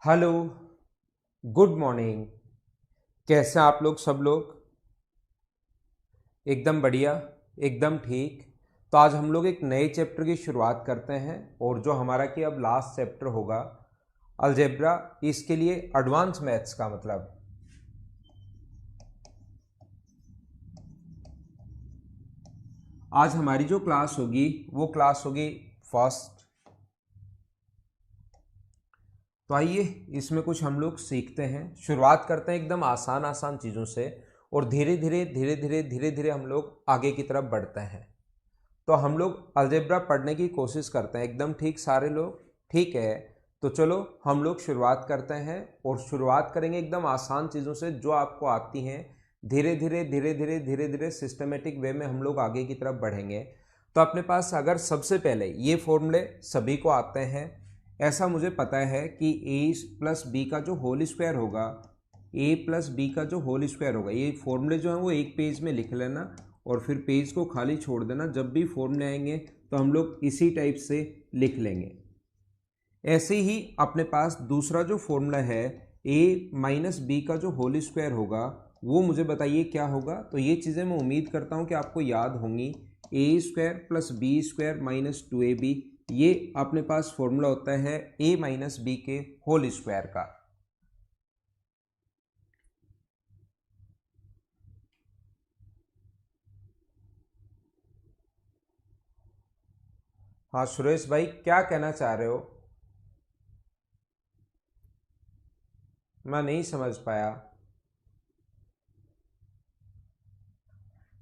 Hello. Good morning. कैसे हैं आप लोग सब लोग? एकदम बढ़िया। एकदम ठीक। तो आज हम लोग एक नए चैप्टर की शुरुआत करते हैं और जो हमारा कि अब लास्ट चैप्टर होगा अलजेब्रा, इसके लिए एडवांस मैथ्स का मतलब आज हमारी जो क्लास होगी वो क्लास होगी फर्स्ट। तो आइए इसमें कुछ हम लोग सीखते हैं। शुरुआत करते हैं एकदम आसान आसान चीज़ों से और धीरे धीरे धीरे धीरे धीरे धीरे हम लोग आगे की तरफ बढ़ते हैं। तो हम लोग अलजेब्रा पढ़ने की कोशिश करते हैं एकदम ठीक सारे लोग। ठीक है, तो चलो हम लोग शुरुआत करते हैं और शुरुआत करेंगे एकदम आसान चीज़ों से जो आपको आती हैं। धीरे धीरे धीरे धीरे धीरे धीरे सिस्टमेटिक वे में हम लोग आगे की तरफ बढ़ेंगे। तो अपने पास अगर सबसे पहले ये फॉर्मूले सभी को आते हैं, ऐसा मुझे पता है कि ए प्लस बी का जो होल स्क्वायर होगा, ए प्लस बी का जो होल स्क्वायर होगा, ये फॉर्मूले जो हैं वो एक पेज में लिख लेना और फिर पेज को खाली छोड़ देना। जब भी फॉर्मूले आएंगे तो हम लोग इसी टाइप से लिख लेंगे। ऐसे ही अपने पास दूसरा जो फॉर्मूला है ए माइनस बी का जो होल स्क्वायर होगा, वो मुझे बताइए क्या होगा। तो ये चीज़ें मैं उम्मीद करता हूँ कि आपको याद होंगी। A square plus B square minus 2ab, ये अपने पास फॉर्मूला होता है ए माइनस बी के होल स्क्वायर का। हाँ सुरेश भाई, क्या कहना चाह रहे हो? मैं नहीं समझ पाया।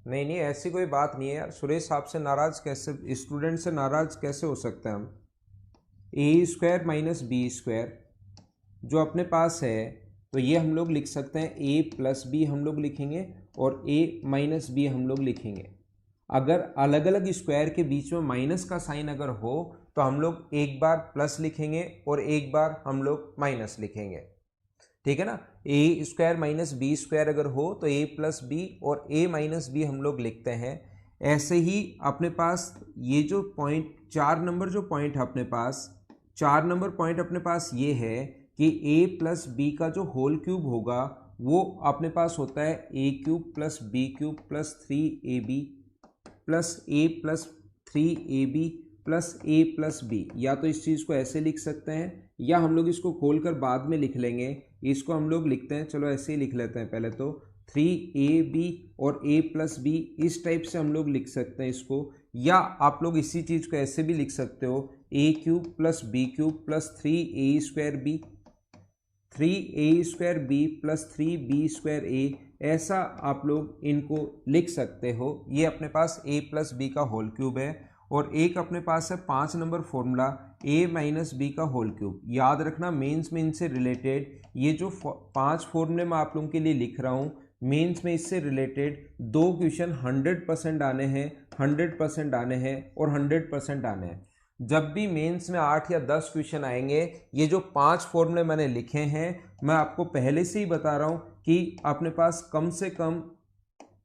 नहीं नहीं, ऐसी कोई बात नहीं है यार। सुरेश आपसे नाराज कैसे, स्टूडेंट से नाराज कैसे हो सकते हैं हम? ए स्क्वायर माइनस बी स्क्वायर जो अपने पास है, तो ये हम लोग लिख सकते हैं ए प्लस बी हम लोग लिखेंगे और ए माइनस बी हम लोग लिखेंगे। अगर अलग अलग स्क्वायर के बीच में माइनस का साइन अगर हो तो हम लोग एक बार प्लस लिखेंगे और एक बार हम लोग माइनस लिखेंगे। ठीक है ना? ए स्क्वायर माइनस बी स्क्वायर अगर हो तो ए प्लस बी और ए माइनस बी हम लोग लिखते हैं। ऐसे ही अपने पास ये जो पॉइंट 4 नंबर जो पॉइंट है अपने पास, 4 नंबर पॉइंट अपने पास ये है कि ए प्लस बी का जो होल क्यूब होगा वो अपने पास होता है A cube plus B cube plus 3ab plus A plus 3ab plus A plus B. या तो इस चीज़ को ऐसे लिख सकते हैं या हम लोग इसको खोलकर बाद में लिख लेंगे। इसको हम लोग लिखते हैं, चलो ऐसे ही लिख लेते हैं पहले तो 3ab और a प्लस बी, इस टाइप से हम लोग लिख सकते हैं इसको। या आप लोग इसी चीज़ को ऐसे भी लिख सकते हो A cube plus B cube plus 3a² B, 3a² B plus 3b² A. ऐसा आप लोग इनको लिख सकते हो। ये अपने पास a प्लस बी का होल क्यूब है। और एक अपने पास है 5 number formula a minus B का होल क्यूब। याद रखना मेंस में इनसे रिलेटेड ये जो 5 फॉर्मूले मैं आप लोगों के लिए लिख रहा हूँ, मेंस में इससे रिलेटेड 2 क्वेश्चन 100% आने हैं, 100% आने हैं और 100% आने हैं। जब भी मेंस में 8 या 10 क्वेश्चन आएंगे, ये जो 5 फॉर्मूले मैंने लिखे हैं, मैं आपको पहले से ही बता रहा हूं कि अपने पास कम से कम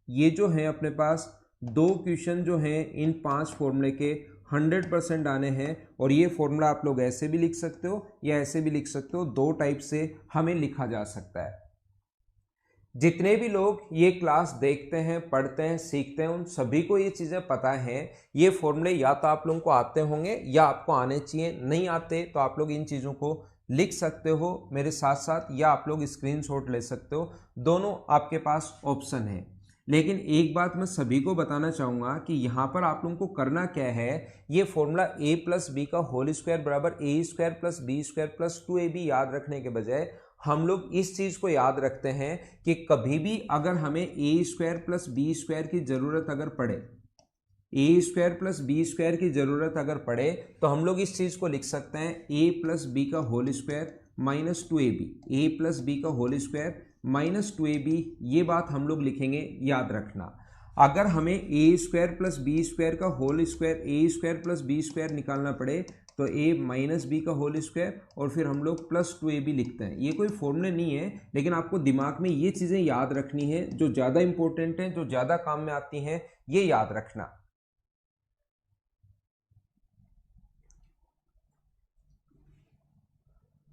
ये जो है अपने पास 2 क्वेश्चन जो हैं इन 5 फॉर्मूले के 100% आने हैं। और ये फॉर्मूला आप लोग ऐसे भी लिख सकते हो या ऐसे भी लिख सकते हो, 2 टाइप से हमें लिखा जा सकता है। जितने भी लोग ये क्लास देखते हैं, पढ़ते हैं, सीखते हैं, उन सभी को ये चीज़ें पता हैं। ये फॉर्मूले या तो आप लोगों को आते होंगे या आपको आने चाहिए। नहीं आते तो आप लोग इन चीज़ों को लिख सकते हो मेरे साथ साथ, या आप लोग स्क्रीनशॉट ले सकते हो। दोनों आपके पास ऑप्शन है। लेकिन एक बात मैं सभी को बताना चाहूँगा कि यहाँ पर आप लोगों को करना क्या है, ये फॉर्मूला ए प्लस बी का होल स्क्वायर बराबर A square plus B square plus 2ab याद रखने के बजाय हम लोग इस चीज़ को याद रखते हैं कि कभी भी अगर हमें ए स्क्वायर प्लस बी स्क्वायर की ज़रूरत अगर पड़े, ए स्क्वायर प्लस बी स्क्वायर की ज़रूरत अगर पड़े, तो हम लोग इस चीज़ को लिख सकते हैं ए प्लस बी का होल स्क्वायर माइनस 2ab, ए प्लस बी का होल स्क्वायर माइनस 2ab। ये बात हम लोग लिखेंगे, याद रखना। अगर हमें ए स्क्वायर प्लस बी स्क्वायर का होल स्क्वायर, ए स्क्वायर प्लस बी स्क्वायर निकालना पड़े, तो ए माइनस बी का होल स्क्वायर और फिर हम लोग प्लस 2ab लिखते हैं। ये कोई फॉर्मूले नहीं है, लेकिन आपको दिमाग में ये चीज़ें याद रखनी है जो ज़्यादा इंपॉर्टेंट हैं, जो ज़्यादा काम में आती हैं, ये याद रखना।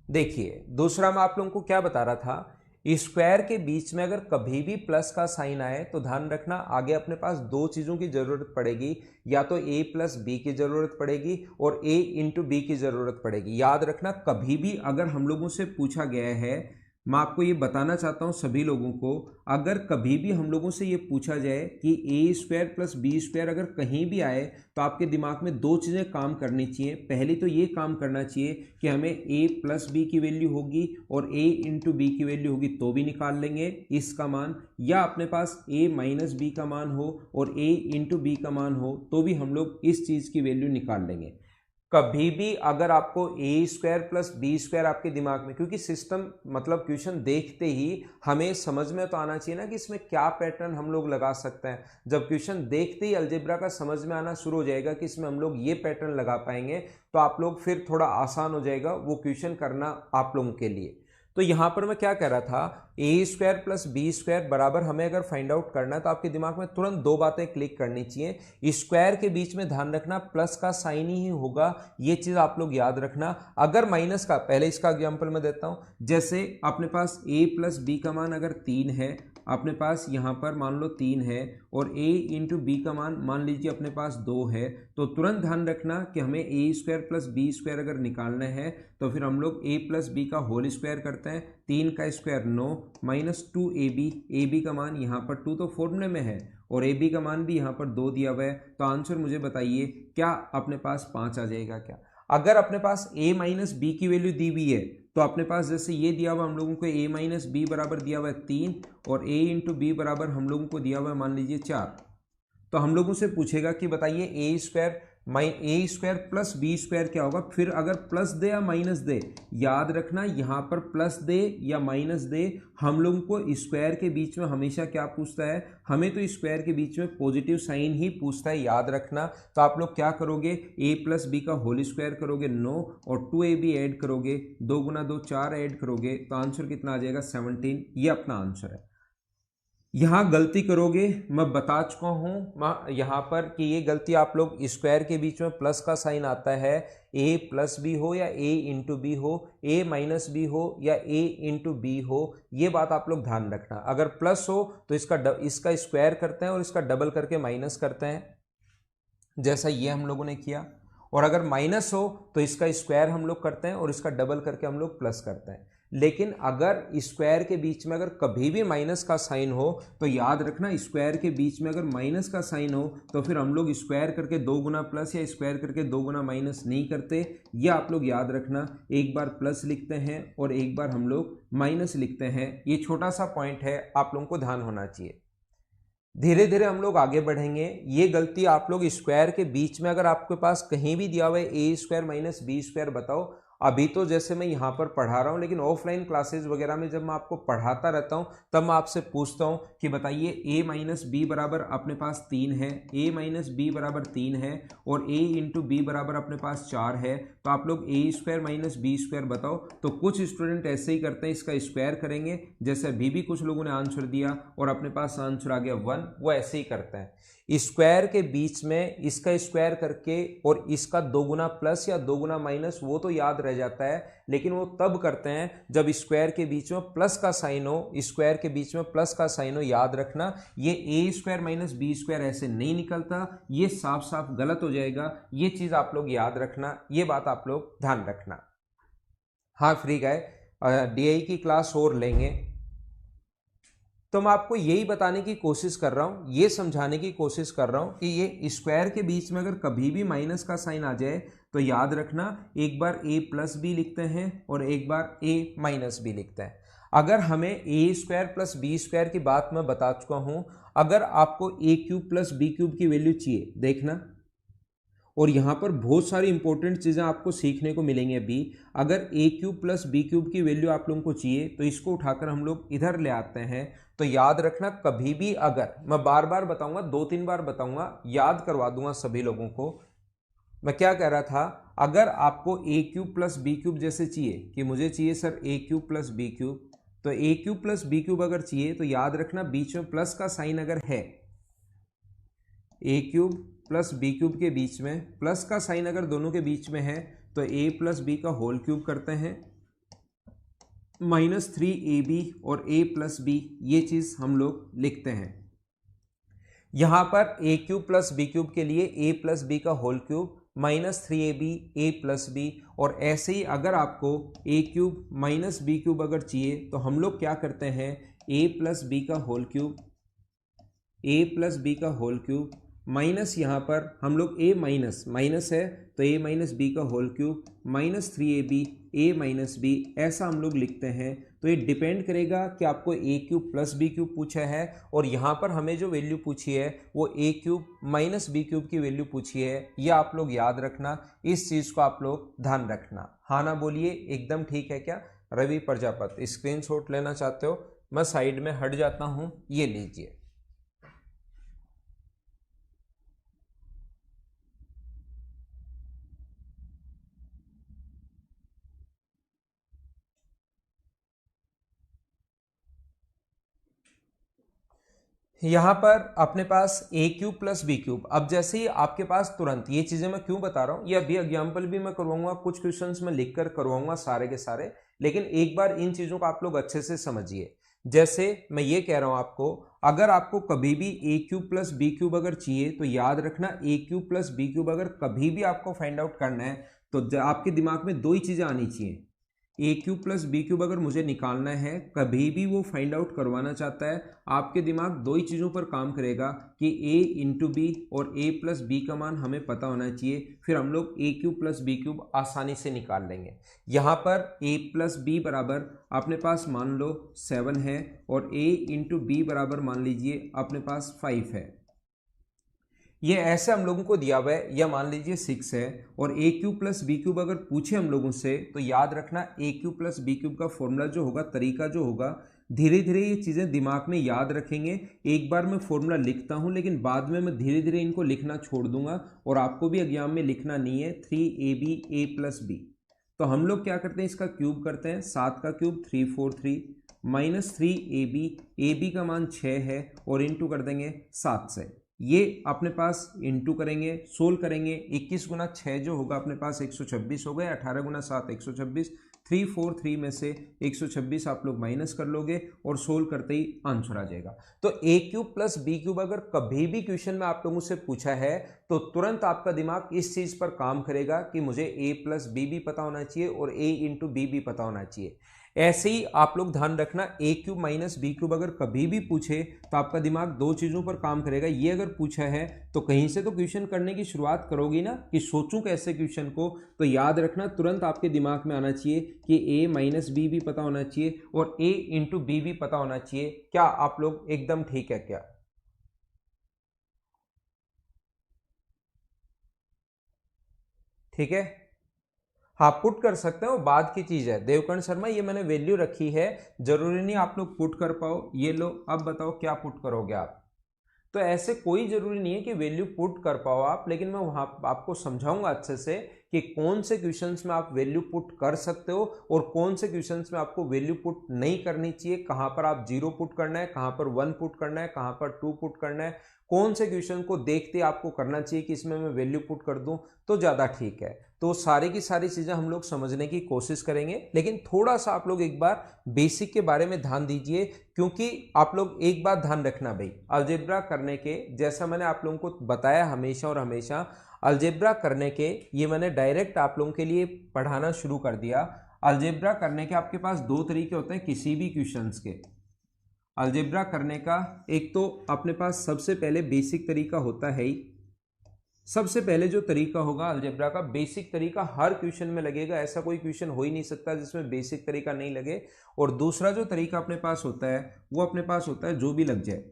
देखिए दूसरा मैं आप लोगों को क्या बता रहा था, स्क्वायर के बीच में अगर कभी भी प्लस का साइन आए तो ध्यान रखना आगे अपने पास दो चीज़ों की ज़रूरत पड़ेगी, या तो a प्लस बी की ज़रूरत पड़ेगी और a इंटू बी की ज़रूरत पड़ेगी। याद रखना कभी भी अगर हम लोगों से पूछा गया है, मैं आपको ये बताना चाहता हूँ सभी लोगों को, अगर कभी भी हम लोगों से ये पूछा जाए कि ए स्क्वायर प्लस बी स्क्वायर अगर कहीं भी आए तो आपके दिमाग में दो चीज़ें काम करनी चाहिए। पहली तो ये काम करना चाहिए कि हमें ए प्लस बी की वैल्यू होगी और ए इंटू बी की वैल्यू होगी तो भी निकाल लेंगे इसका मान, या अपने पास ए माइनस बी का मान हो और ए इंटू बी का मान हो तो भी हम लोग इस चीज़ की वैल्यू निकाल लेंगे। कभी भी अगर आपको ए स्क्वायर प्लस बी स्क्वायर आपके दिमाग में, क्योंकि सिस्टम मतलब क्वेश्चन देखते ही हमें समझ में तो आना चाहिए ना कि इसमें क्या पैटर्न हम लोग लगा सकते हैं। जब क्वेश्चन देखते ही अलजेब्रा का समझ में आना शुरू हो जाएगा कि इसमें हम लोग ये पैटर्न लगा पाएंगे तो आप लोग फिर थोड़ा आसान हो जाएगा वो क्वेश्चन करना आप लोगों के लिए। तो यहां पर मैं क्या कह रहा था, ए स्क्वायर प्लस बी स्क्वायर बराबर हमें अगर फाइंड आउट करना है तो आपके दिमाग में तुरंत दो बातें क्लिक करनी चाहिए। स्क्वायर के बीच में ध्यान रखना प्लस का साइन ही होगा, ये चीज आप लोग याद रखना। अगर माइनस का, पहले इसका एग्जांपल मैं देता हूं, जैसे अपने पास a प्लस बी का मान अगर 3 है, अपने पास यहाँ पर मान लो 3 है और a इंटू बी का मान लीजिए अपने पास 2 है, तो तुरंत ध्यान रखना कि हमें ए स्क्वायर प्लस बी स्क्वायर अगर निकालना है तो फिर हम लोग a प्लस बी का होल स्क्वायर करते हैं, 3 का square 9 minus 2ab, A B का मान यहाँ पर 2 तो फॉर्मूले में है और ए बी का मान भी यहाँ पर 2 दिया हुआ है। तो आंसर मुझे बताइए क्या अपने पास 5 आ जाएगा क्या? अगर अपने पास a माइनस बी की वैल्यू दी हुई है तो अपने पास जैसे ये दिया हुआ हम लोगों को a माइनस बी बराबर दिया हुआ है 3 और a इंटू बी बराबर हम लोगों को दिया हुआ है मान लीजिए 4, तो हम लोगों से पूछेगा कि बताइए ए स्क्वायर प्लस बी स्क्वायर क्या होगा। फिर अगर प्लस दे या माइनस दे, याद रखना यहाँ पर प्लस दे या माइनस दे, हम लोगों को स्क्वायर के बीच में हमेशा क्या पूछता है, हमें तो स्क्वायर के बीच में पॉजिटिव साइन ही पूछता है, याद रखना। तो आप लोग क्या करोगे, a प्लस बी का होल स्क्वायर करोगे 9 और 2ab ऐड करोगे, 2 गुना 2 4 ऐड करोगे तो आंसर कितना आ जाएगा 17। ये अपना आंसर है। यहाँ गलती करोगे मैं बता चुका हूँ मैं यहाँ पर कि ये गलती आप लोग, स्क्वायर के बीच में प्लस का साइन आता है, a प्लस बी हो या a इंटू बी हो, a माइनस बी हो या a इंटू बी हो, ये बात आप लोग ध्यान रखना। अगर प्लस हो तो इसका स्क्वायर करते हैं और इसका डबल करके माइनस करते हैं, जैसा ये हम लोगों ने किया, और अगर माइनस हो तो इसका स्क्वायर हम लोग करते हैं और इसका डबल करके हम लोग प्लस करते हैं। लेकिन अगर स्क्वायर के बीच में अगर कभी भी माइनस का साइन हो तो याद रखना, स्क्वायर के बीच में अगर माइनस का साइन हो तो फिर हम लोग स्क्वायर करके 2 गुना प्लस या स्क्वायर करके 2 गुना माइनस नहीं करते। ये आप लोग याद रखना, एक बार प्लस लिखते हैं और एक बार हम लोग माइनस लिखते हैं। ये छोटा सा पॉइंट है, आप लोगों को ध्यान होना चाहिए। धीरे धीरे हम लोग आगे बढ़ेंगे। ये गलती आप लोग स्क्वायर के बीच में अगर आपके पास कहीं भी दिया हुआ है ए स्क्वायर माइनस बी स्क्वायर बताओ, अभी तो जैसे मैं यहाँ पर पढ़ा रहा हूँ, लेकिन ऑफलाइन क्लासेस वगैरह में जब मैं आपको पढ़ाता रहता हूँ तब मैं आपसे पूछता हूँ कि बताइए a माइनस बी बराबर अपने पास 3 है, a माइनस बी बराबर 3 है और a इंटू बी बराबर अपने पास 4 है, तो आप लोग a square minus B square बताओ। तो कुछ स्टूडेंट ऐसे ही करते हैं, इसका स्क्वायर करेंगे, जैसे अभी भी कुछ लोगों ने आंसर दिया और अपने पास आंसर आ गया 1, वो ऐसे ही करते हैं। स्क्वायर के बीच में इसका स्क्वायर करके और इसका 2 गुना प्लस या 2 गुना माइनस वो तो याद रह जाता है, लेकिन वो तब करते हैं जब स्क्वायर के बीच में प्लस का साइन हो, स्क्वायर के बीच में प्लस का साइन हो। याद रखना ये ए स्क्वायर माइनस बी स्क्वायर ऐसे नहीं निकलता, ये साफ साफ गलत हो जाएगा। ये चीज आप लोग याद रखना, ये बात आप लोग ध्यान रखना। हाँ फ्री गए डीआई की क्लास और लेंगे, तो मैं आपको यही बताने की कोशिश कर रहा हूँ, ये समझाने की कोशिश कर रहा हूँ कि ये स्क्वायर के बीच में अगर कभी भी माइनस का साइन आ जाए तो याद रखना एक बार a प्लस बी लिखते हैं और एक बार a माइनस बी लिखते हैं। अगर हमें a square plus B square की बात मैं बता चुका हूँ, अगर आपको a cube plus B cube की वैल्यू चाहिए देखना, और यहाँ पर बहुत सारी इंपॉर्टेंट चीज़ें आपको सीखने को मिलेंगी अभी। अगर a cube plus B cube की वैल्यू आप लोगों को चाहिए तो इसको उठाकर हम लोग इधर ले आते हैं। तो याद रखना कभी भी, अगर मैं बार बार बताऊंगा, 2-3 बार बताऊंगा, याद करवा दूंगा सभी लोगों को। मैं क्या कह रहा था, अगर आपको a cube plus B cube जैसे चाहिए कि मुझे चाहिए sir a cube plus B cube, तो a cube plus B cube अगर चाहिए तो याद रखना बीच में प्लस का साइन अगर है, a cube plus B cube के बीच में प्लस का साइन अगर दोनों के बीच में है तो a प्लस बी का होल क्यूब करते हैं -3ab और a + b, ये चीज़ हम लोग लिखते हैं। यहाँ पर a³ + b³ के लिए a + b का whole cube -3ab a + b, और ऐसे ही अगर आपको a³ - b³ अगर चाहिए तो हम लोग क्या करते हैं, a + b का होल क्यूब, a + b का होल क्यूब माइनस, यहाँ पर हम लोग a माइनस है तो a - b का whole cube -3ab a - b, ऐसा हम लोग लिखते हैं। तो ये डिपेंड करेगा कि आपको a³ + b³ पूछा है, और यहाँ पर हमें जो वैल्यू पूछी है वो a³ - b³ की वैल्यू पूछी है। ये आप लोग याद रखना, इस चीज़ को आप लोग ध्यान रखना। हाँ ना बोलिए, एकदम ठीक है क्या? रवि प्रजापति स्क्रीनशॉट लेना चाहते हो? मैं साइड में हट जाता हूँ, ये लीजिए। यहाँ पर अपने पास a³ + b³। अब जैसे ही आपके पास तुरंत ये चीज़ें मैं क्यों बता रहा हूँ, ये अभी एग्जाम्पल भी मैं करवाऊंगा, कुछ क्वेश्चंस में लिख कर करवाऊंगा सारे के सारे, लेकिन एक बार इन चीज़ों को आप लोग अच्छे से समझिए। जैसे मैं ये कह रहा हूँ आपको, अगर आपको कभी भी a³ + b³ अगर चाहिए तो याद रखना, a³ + b³ अगर कभी भी आपको फाइंड आउट करना है तो आपके दिमाग में दो ही चीज़ें आनी चाहिए। a³ + b³ अगर मुझे निकालना है, कभी भी वो फाइंड आउट करवाना चाहता है, आपके दिमाग दो ही चीज़ों पर काम करेगा कि a × b और a + b का मान हमें पता होना चाहिए, फिर हम लोग a³ + b³ आसानी से निकाल लेंगे। यहाँ पर a + b बराबर अपने पास मान लो 7 है, और a × b बराबर मान लीजिए अपने पास 5 है। ये ऐसे हम लोगों को दिया हुआ है, या मान लीजिए 6 है, और a³ + b³ अगर पूछे हम लोगों से तो याद रखना a³ + b³ का फॉर्मूला जो होगा, तरीका जो होगा, धीरे धीरे ये चीज़ें दिमाग में याद रखेंगे। एक बार मैं फॉर्मूला लिखता हूँ, लेकिन बाद में मैं धीरे धीरे इनको लिखना छोड़ दूंगा, और आपको भी एग्जाम में लिखना नहीं है 3ab a + b। तो हम लोग क्या करते हैं, इसका क्यूब करते हैं, 7 का क्यूब 343 -3ab, ab का मान 6 है, और इंटू कर देंगे 7 से। ये अपने पास इंटू करेंगे, सोल्व करेंगे, 21 × 6 जो होगा अपने पास 126 हो गए, 18 × 7 126, 343 में से 126 आप लोग माइनस कर लोगे, और सोल्व करते ही आंसर आ जाएगा। तो a³ + b³ अगर कभी भी क्वेश्चन में आप लोगों से पूछा है तो तुरंत आपका दिमाग इस चीज पर काम करेगा कि मुझे a + b भी पता होना चाहिए और a × b भी पता होना चाहिए। ऐसे ही आप लोग ध्यान रखना, a³ - b³ अगर कभी भी पूछे तो आपका दिमाग दो चीज़ों पर काम करेगा। ये अगर पूछा है तो कहीं से तो क्वेश्चन करने की शुरुआत करोगी ना, कि सोचूं कैसे क्वेश्चन को, तो याद रखना तुरंत आपके दिमाग में आना चाहिए कि a - b भी पता होना चाहिए और a × b भी पता होना चाहिए। क्या आप लोग एकदम ठीक है क्या? ठीक है, हाँ पुट कर सकते हो, बाद की चीज है। देवकर्ण शर्मा, ये मैंने वैल्यू रखी है, जरूरी नहीं आप लोग पुट कर पाओ। ये लो, अब बताओ क्या पुट करोगे आप? तो ऐसे कोई जरूरी नहीं है कि वैल्यू पुट कर पाओ आप, लेकिन मैं वहां आपको समझाऊंगा अच्छे से कि कौन से क्वेश्चंस में आप वैल्यू पुट कर सकते हो और कौन से क्वेश्चंस में आपको वैल्यू पुट नहीं करनी चाहिए। कहां पर आप 0 पुट करना है, कहां पर 1 पुट करना है, कहां पर 2 पुट करना है, कौन से क्वेश्चन को देखते आपको करना चाहिए कि इसमें मैं वैल्यू पुट कर दूं तो ज्यादा ठीक है। तो सारी की सारी चीजें हम लोग समझने की कोशिश करेंगे, लेकिन थोड़ा सा आप लोग एक बार बेसिक के बारे में ध्यान दीजिए, क्योंकि आप लोग एक बात ध्यान रखना भाई, अलजेब्रा करने के, जैसा मैंने आप लोगों को बताया हमेशा और हमेशा, अलजेब्रा करने के, ये मैंने डायरेक्ट आप लोगों के लिए पढ़ाना शुरू कर दिया। अलजेब्रा करने के आपके पास दो तरीके होते हैं किसी भी क्वेश्चंस के। अलजेब्रा करने का एक तो अपने पास सबसे पहले बेसिक तरीका होता है ही, सबसे पहले जो तरीका होगा अलजेब्रा का बेसिक तरीका हर क्वेश्चन में लगेगा, ऐसा कोई क्वेश्चन हो ही नहीं सकता जिसमें बेसिक तरीका नहीं लगे। और दूसरा जो तरीका अपने पास होता है वो अपने पास होता है जो भी लग जाए।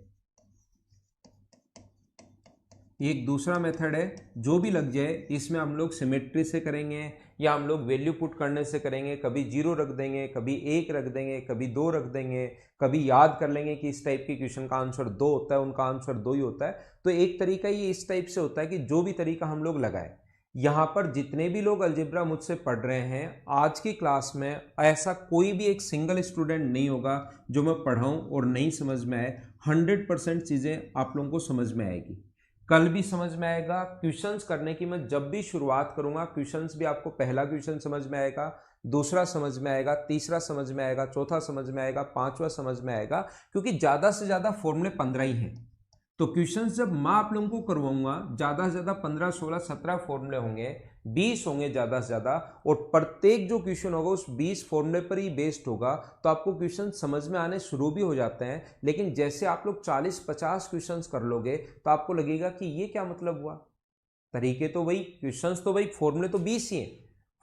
ये एक दूसरा मेथड है, जो भी लग जाए। इसमें हम लोग सिमेट्री से करेंगे या हम लोग वैल्यू पुट करने से करेंगे, कभी 0 रख देंगे, कभी 1 रख देंगे, कभी 2 रख देंगे, कभी याद कर लेंगे कि इस टाइप के क्वेश्चन का आंसर 2 होता है, उनका आंसर 2 ही होता है। तो एक तरीका ये इस टाइप से होता है कि जो भी तरीका हम लोग लगाए। यहाँ पर जितने भी लोग अलजेब्रा मुझसे पढ़ रहे हैं आज की क्लास में, ऐसा कोई भी एक सिंगल स्टूडेंट नहीं होगा जो मैं पढ़ाऊँ और नहीं समझ में आए। 100% चीज़ें आप लोगों को समझ में आएगी। कल भी समझ में आएगा। क्वेश्चंस करने की मैं जब भी शुरुआत करूंगा, क्वेश्चंस भी आपको पहला क्वेश्चन समझ में आएगा, दूसरा समझ में आएगा, तीसरा समझ में आएगा, चौथा समझ में आएगा, पांचवा समझ में आएगा, क्योंकि ज्यादा से ज्यादा फॉर्मूले 15 ही हैं। तो क्वेश्चंस जब मैं आप लोगों को करवाऊंगा, ज्यादा से ज्यादा 15, 16, 17 फॉर्मूले होंगे, 20 होंगे ज्यादा से ज्यादा, और प्रत्येक जो क्वेश्चन होगा उस 20 फॉर्मूले पर ही बेस्ड होगा। तो आपको क्वेश्चन समझ में आने शुरू भी हो जाते हैं, लेकिन जैसे आप लोग 40-50 क्वेश्चन कर लोगे तो आपको लगेगा कि ये क्या मतलब हुआ। तरीके तो वही, क्वेश्चंस तो वही, फॉर्मूले तो 20 ही हैं,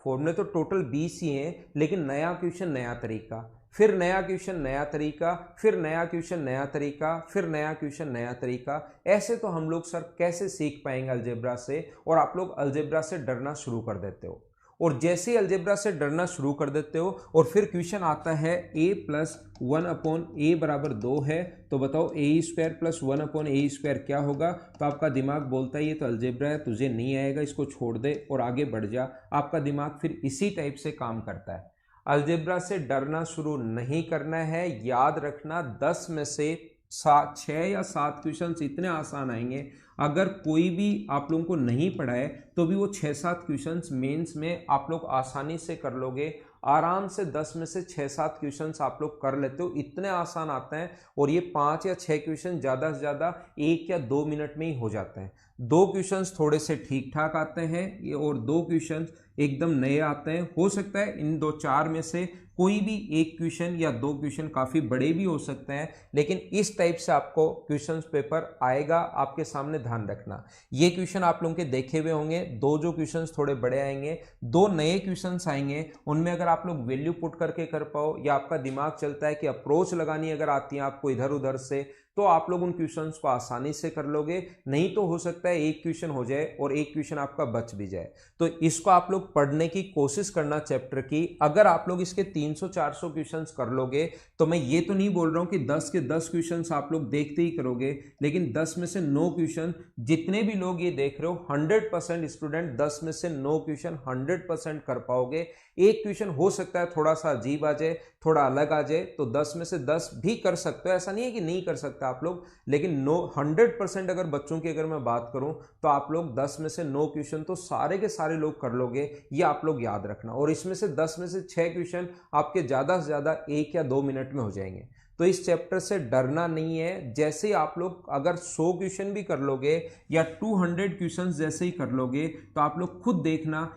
फॉर्मूले तो टोटल 20 ही हैं, लेकिन नया क्वेश्चन नया तरीका, फिर नया क्वेश्चन नया तरीका, फिर नया क्वेश्चन नया तरीका, फिर नया क्वेश्चन नया तरीका। ऐसे तो हम लोग सर कैसे सीख पाएंगे अलजेब्रा से, और आप लोग अलजेब्रा से डरना शुरू कर देते हो। और जैसे ही अलजेब्रा से डरना शुरू कर देते हो और फिर क्वेश्चन आता है a+1/a बराबर 2 है, तो बताओ a² + 1/a² क्या होगा। तो आपका दिमाग बोलता है ये तो अलजेब्रा है, तुझे नहीं आएगा, इसको छोड़ दे और आगे बढ़ जा। आपका दिमाग फिर इसी टाइप से काम करता है। अलजेब्रा से डरना शुरू नहीं करना है। याद रखना 10 में से 6 या 7 क्वेश्चन इतने आसान आएंगे, अगर कोई भी आप लोगों को नहीं पढ़ा है तो भी वो 6-7 क्वेश्चंस मेंस में आप लोग आसानी से कर लोगे। आराम से 10 में से 6-7 क्वेश्चंस आप लोग कर लेते हो, इतने आसान आते हैं। और ये 5 या 6 क्वेश्चन ज़्यादा से ज़्यादा 1 या 2 मिनट में ही हो जाते हैं। 2 क्वेश्चंस थोड़े से ठीक ठाक आते हैं और 2 क्वेश्चंस एकदम नए आते हैं। हो सकता है इन 2-4 में से कोई भी एक क्वेश्चन या 2 क्वेश्चन काफ़ी बड़े भी हो सकते हैं, लेकिन इस टाइप से आपको क्वेश्चन पेपर आएगा आपके सामने। ध्यान रखना, ये क्वेश्चन आप लोगों के देखे हुए होंगे, 2 जो क्वेश्चन थोड़े बड़े आएंगे, 2 नए क्वेश्चन आएंगे, उनमें अगर आप लोग वैल्यू पुट करके कर पाओ, या आपका दिमाग चलता है कि अप्रोच लगानी अगर आती है आपको इधर उधर से, तो आप लोग उन क्वेश्चंस को आसानी से कर लोगे। नहीं तो हो सकता है एक क्वेश्चन हो जाए और एक क्वेश्चन आपका बच भी जाए। तो इसको आप लोग पढ़ने की कोशिश करना चैप्टर की। अगर आप लोग इसके 300-400 क्वेश्चंस कर लोगे, तो मैं ये तो नहीं बोल रहा हूं कि 10 के 10 क्वेश्चंस आप लोग देखते ही करोगे, लेकिन 10 में से 9 क्वेश्चन, जितने भी लोग ये देख रहे हो 100% स्टूडेंट 10 में से 9 क्वेश्चन 100% कर पाओगे। एक क्वेश्चन हो सकता है थोड़ा सा अजीब आ जाए, थोड़ा अलग आ जाए, तो 10 में से 10 भी कर सकते हो, ऐसा नहीं है कि नहीं कर सकते आप लोग। लेकिन 100% अगर बच्चों की अगर मैं बात करूं, तो आप लोग 10 में से 9 क्वेश्चन तो सारे के सारे लोग कर लोगे, ये आप लोग याद रखना। और इसमें से 10 में से 6 क्वेश्चन आपके ज़्यादा से ज़्यादा 1 या 2 मिनट में हो जाएंगे। तो इस चैप्टर से डरना नहीं है। जैसे ही आप लोग अगर 100 क्वेश्चन भी कर लोगे या 200 क्वेश्चन जैसे ही कर लोगे, तो आप लोग खुद देखना,